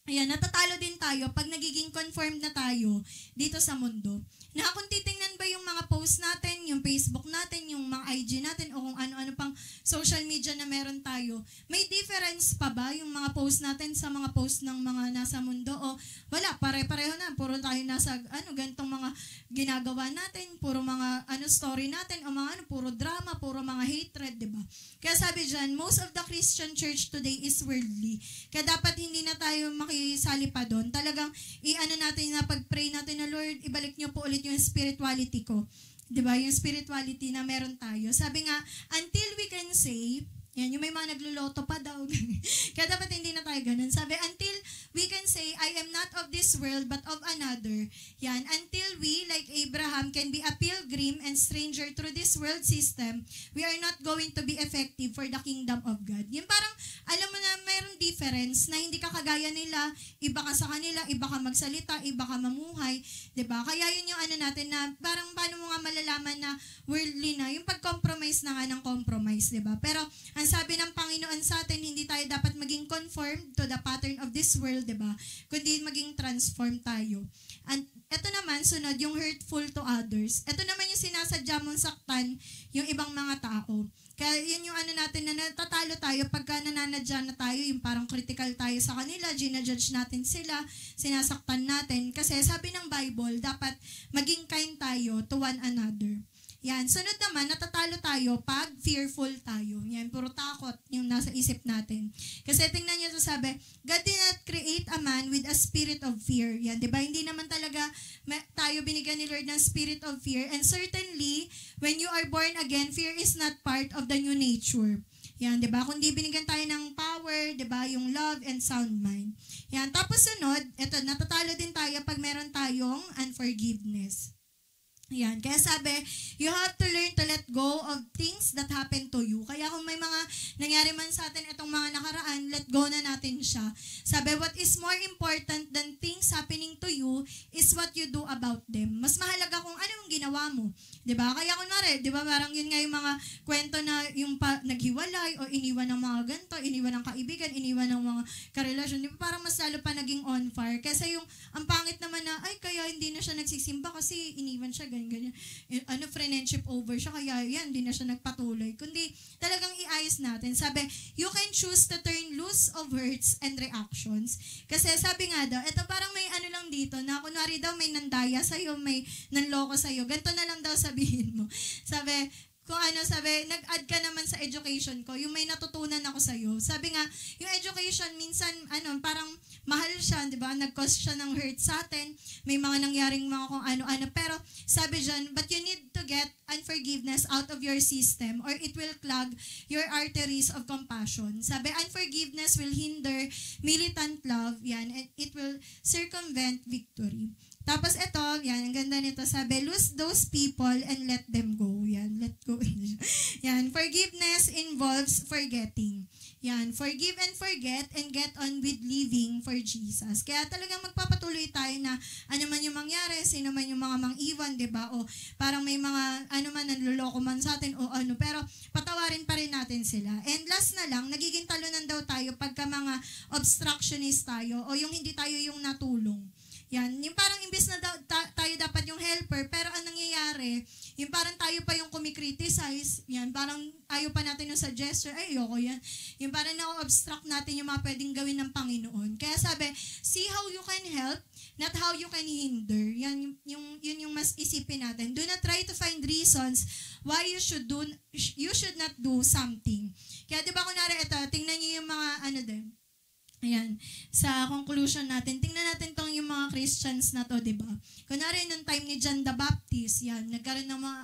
natatalo din tayo pag nagiging conformed na tayo dito sa mundo. Na kung titingnan ba yung mga post natin, yung Facebook natin, yung mga IG natin, o kung ano-ano pang social media na meron tayo, may difference pa ba yung mga post natin sa mga post ng mga nasa mundo? O wala, pare-pareho na, puro tayo nasa, ganitong mga ginagawa natin, puro mga, story natin, o mga, puro drama, puro mga hatred, diba? Kaya sabi dyan, most of the Christian church today is worldly. Kaya dapat hindi na tayo makisali pa doon. Talagang, natin na pag-pray natin na, Lord, ibalik niyo po ulit yung spirituality ko. Diba? Yung spirituality na meron tayo. Sabi nga, until we can say, yung may mga nagluluto pa daw. Kaya dapat hindi na tayo tayo ganun. Sabi, until we can say, I am not of this world, but of another. Yan, until we, like Abraham, can be a pilgrim and stranger through this world system, we are not going to be effective for the kingdom of God. Yung parang, alam mo na, mayroong difference na hindi ka kagaya nila, iba ka sa kanila, iba ka magsalita, iba ka mamuhay, 'di ba? Kaya yun yung ano natin na parang paano mo nga malalaman na worldly na, yung pag-compromise na nga ng compromise, 'di ba? Pero ang sabi ng Panginoon sa atin, hindi tayo dapat maging conformed to the pattern of this world, 'di ba? Kundi maging transformed tayo. And ito naman, sunod, yung hurtful to others. Ito naman yung sinasadya mong saktan yung ibang mga tao. Kaya yun yung ano natin na natatalo tayo pagka nananadya na tayo, yung parang critical tayo sa kanila, ginajudge natin sila, sinasaktan natin. Kasi sabi ng Bible, dapat maging kind tayo to one another. Yan. Sunod naman, natatalo tayo pag fearful tayo. Yan, puro takot yung nasa isip natin. Kasi tingnan nyo ito sabi, God did not create a man with a spirit of fear. Yan, di ba? Hindi naman talaga tayo binigyan ni Lord ng spirit of fear. And certainly, when you are born again, fear is not part of the new nature. Yan, di ba? Kundi binigyan tayo ng power, di ba? Yung love and sound mind. Yan. Tapos sunod, ito, natatalo din tayo pag meron tayong unforgiveness. Yan. Kaya sabi, you have to learn to let go of things that happen to you. Kaya kung may mga nangyari man sa atin itong mga nakaraan, let go na natin siya. Sabi, what is more important than things happening to you is what you do about them. Mas mahalaga kung ano yung ginawa mo. Diba? Kaya kunwari, diba parang yun nga yung mga kwento na yung naghiwalay o iniwan ng mga ganito, iniwan ng kaibigan, iniwan ng mga karelasyon. Diba parang mas lalo pa naging on fire. Kesa yung, ang pangit naman na, ay kaya hindi na siya nagsisimba kasi iniwan siya, ganyan. Friendship over siya, kaya yan, hindi na siya nagpatuloy. Kundi talagang iayos natin. Sabi, you can choose to turn loose of hurts and reactions. Kasi sabi nga daw, ito parang may ano lang dito, na kunwari daw may nandaya sa'yo, may nanloko sa'yo, ganito na lang daw sabihin mo. Sabi, kung ano, sabi, nag-add ka naman sa education ko, yung may natutunan ako sa'yo. Sabi nga, yung education, minsan, parang mahal siya, di ba? Nag-cause siya ng hurt sa atin. May mga nangyaring mga kung ano-ano. Pero, sabi dyan, but you need to get unforgiveness out of your system or it will clog your arteries of compassion. Sabi, unforgiveness will hinder militant love, yan, and it will circumvent victory. Tapos ito, yan, ang ganda nito, sabi, lose those people and let them go. Yan, let go. Yan, forgiveness involves forgetting. Yan, forgive and forget and get on with living for Jesus. Kaya talagang magpapatuloy tayo na ano man yung mangyari, sino man yung mga mang-iwan, diba? O parang may mga, nanluloko man sa atin o ano, pero patawarin pa rin natin sila. And last na lang, nagiging talunan daw tayo pagka mga obstructionist tayo o yung hindi tayo yung natulong. Yan, yung parang imbes na tayo dapat yung helper, pero ang nangyayari, yung parang tayo pa yung kumikriticize, yan, parang ayaw pa natin yung suggestion, ay, ayoko yan. Yung parang na-obstruct natin yung mga pwedeng gawin ng Panginoon. Kaya sabi, see how you can help, not how you can hinder. Yan, yung mas isipin natin. Do not try to find reasons why you should not do something. Kaya di ba kunwari ito, tingnan niyo yung mga din, ayan, sa conclusion natin, tingnan natin tong yung mga Christians na to, di ba? Kunwari, nung time ni John the Baptist, yan, nagkaroon ng mga,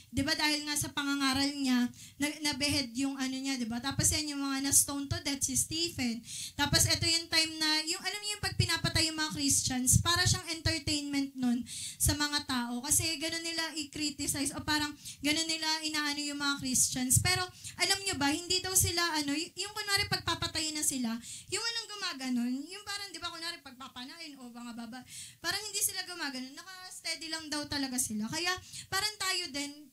di ba, dahil nga sa pangangaral niya, nabehead yung niya, di ba? Tapos yan, yung mga na-stone to death, si Stephen. Tapos ito yung time na, yung, alam niyo yung pag pinapatay yung mga Christians, para siyang entertainment nun sa mga tao. Kasi ganun nila i-criticize, o parang ganun nila inaano yung mga Christians. Pero, alam niyo ba, hindi daw sila, yung kunwari pagpapatayin na sila, yung anong gumaganon, yung parang, di ba, kunwari, pagpapanain o mga baba, parang hindi sila gumaganon, naka-steady lang daw talaga sila. Kaya, parang tayo din,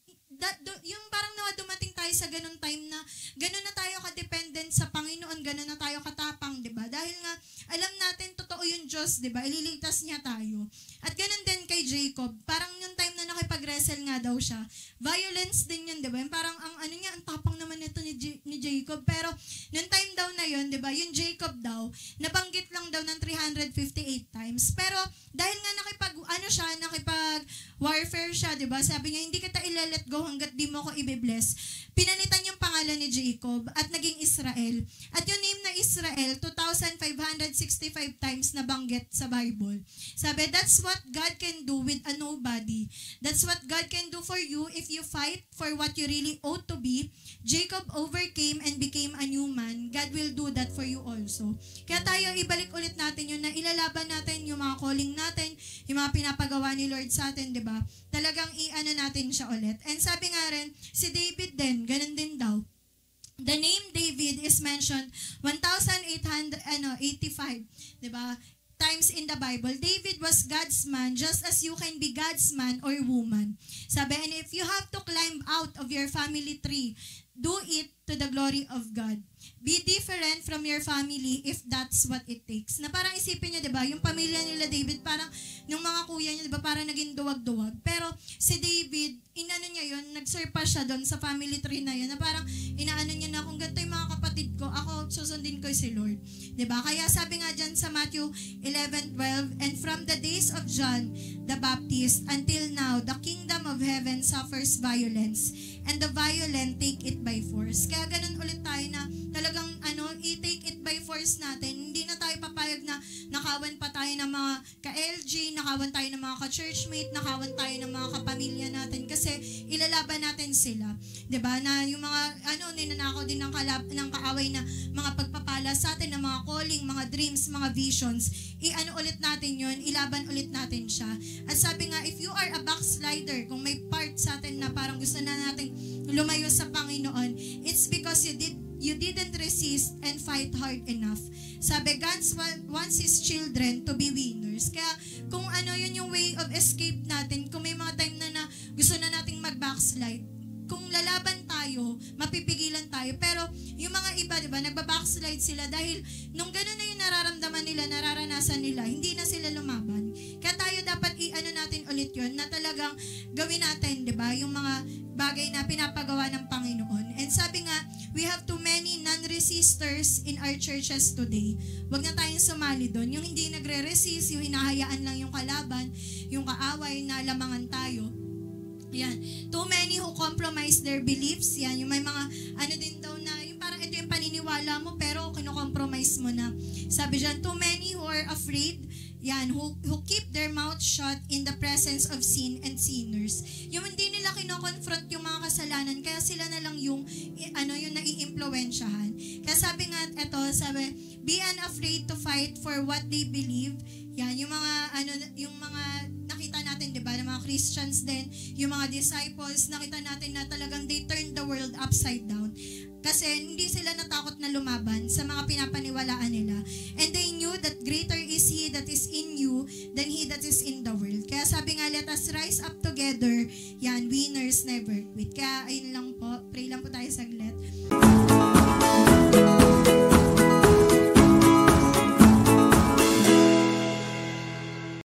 yung parang dumating tayo sa ganun time na, ganun na tayo ka-dependent sa Panginoon, ganun na tayo katapang, di ba? Dahil nga, alam natin, totoo yung Diyos, di ba? Ililigtas niya tayo. At ganun din kay Jacob, parang yung time na nakipag-wrestle nga daw siya, violence din yun, di ba? Yung parang, ang tapang naman nito ni Jacob, pero, nung time daw na yun, di ba? Yung Jacob daw, nabanggit lang daw ng 358 times, pero, dahil nga nakipag-warfare siya, di ba? Sabi niya, hindi kita ilalet go hanggat di mo ko ibe-bless. Pinalitan yung pangalan ni Jacob at naging Israel. At yung name na Israel, 2,565 times nabanggit sa Bible. Sabi, that's what God can do with a nobody. That's what God can do for you if you fight for what you really ought to be. Jacob overcame and became a new man. God will do that for you also. Kaya tayo, ibalik ulit natin yun na ilalaban natin yung mga calling natin, yung mga pinapagawa ni Lord sa atin, di ba? Talagang i-ano natin siya ulit. And sabi nga rin, si David din, ganun din daw. The name David is mentioned 1,885, di ba? Times in the Bible. David was God's man just as you can be God's man or woman. Sabi, and if you have to climb out of your family tree, do it to the glory of God. Be different from your family if that's what it takes. Na parang isipin niyo, di ba, yung pamilya nila David, parang, yung mga kuya niya, di ba, parang naging duwag-duwag. Pero si David, inano niya yun, nag-surpass siya doon sa family tree na yun, na parang inaano niya na, kung ganito yung mga kapatid ko, ako susundin ko si Lord. Di ba? Kaya sabi nga dyan sa Matthew 11:12, and from the days of John the Baptist until now, the kingdom of heaven suffers violence, and the violent take it by force. Kaya ganun ulit tayo na talagang i-take it by force natin. Hindi na tayo papayag na nakawan pa tayo ng mga ka-LG, nakawan tayo ng mga ka-churchmate, nakawan tayo ng mga kapamilya natin kasi ilalaban natin sila. 'Di ba? Na yung mga ninanakaw din ng kaaway na mga pagpapala sa atin, ng mga calling, mga dreams, mga visions. Ulit natin 'yun, ilaban ulit natin siya. At sabi nga, if you are a backslider, kung may part sa atin na parang gusto na nating lumayo sa Panginoon, it's because you didn't resist and fight hard enough. Sabi, God wants His children to be winners. Kaya kung yun yung way of escape natin, kung may mga time na gusto na nating mag-backslide, kung lalaban tayo, mapipigilan tayo. Pero yung mga iba, di ba, nagba-backslide sila dahil nung gano'n na yung nararamdaman nila, nararanasan nila, hindi na sila lumaban. Kaya tayo dapat natin ulit yun, na talagang gawin natin, di ba, yung mga bagay na pinapagawa ng Panginoon. And sabi nga, we have too many non-resistors in our churches today. Huwag na tayong sumali doon. Yung hindi nagre-resist, yung hinahayaan lang yung kalaban, yung kaaway na lamangan tayo. Yan. Too many who compromise their beliefs. Yan. Yung may mga, din daw na, yung parang ito yung paniniwala mo, pero kino-compromise mo na. Sabi dyan, too many who are afraid, yan, who keep their mouth shut in the presence of sin and sinners. Yung hindi nila kino-confront yung mga kasalanan, kaya sila na lang yung nai-impluwensyahan. Kaya sabi nga, sabi, be unafraid to fight for what they believe. Yan, yung mga nakita natin, di ba, ng mga Christians din, yung mga disciples, nakita natin na talagang they turned the world upside down. Kasi hindi sila natakot na lumaban sa mga pinapaniwalaan nila. And they knew that greater is He that is in you than he that is in the world. Kaya sabi nga, let us rise up together. Yan, winners never quit. Kaya ayun lang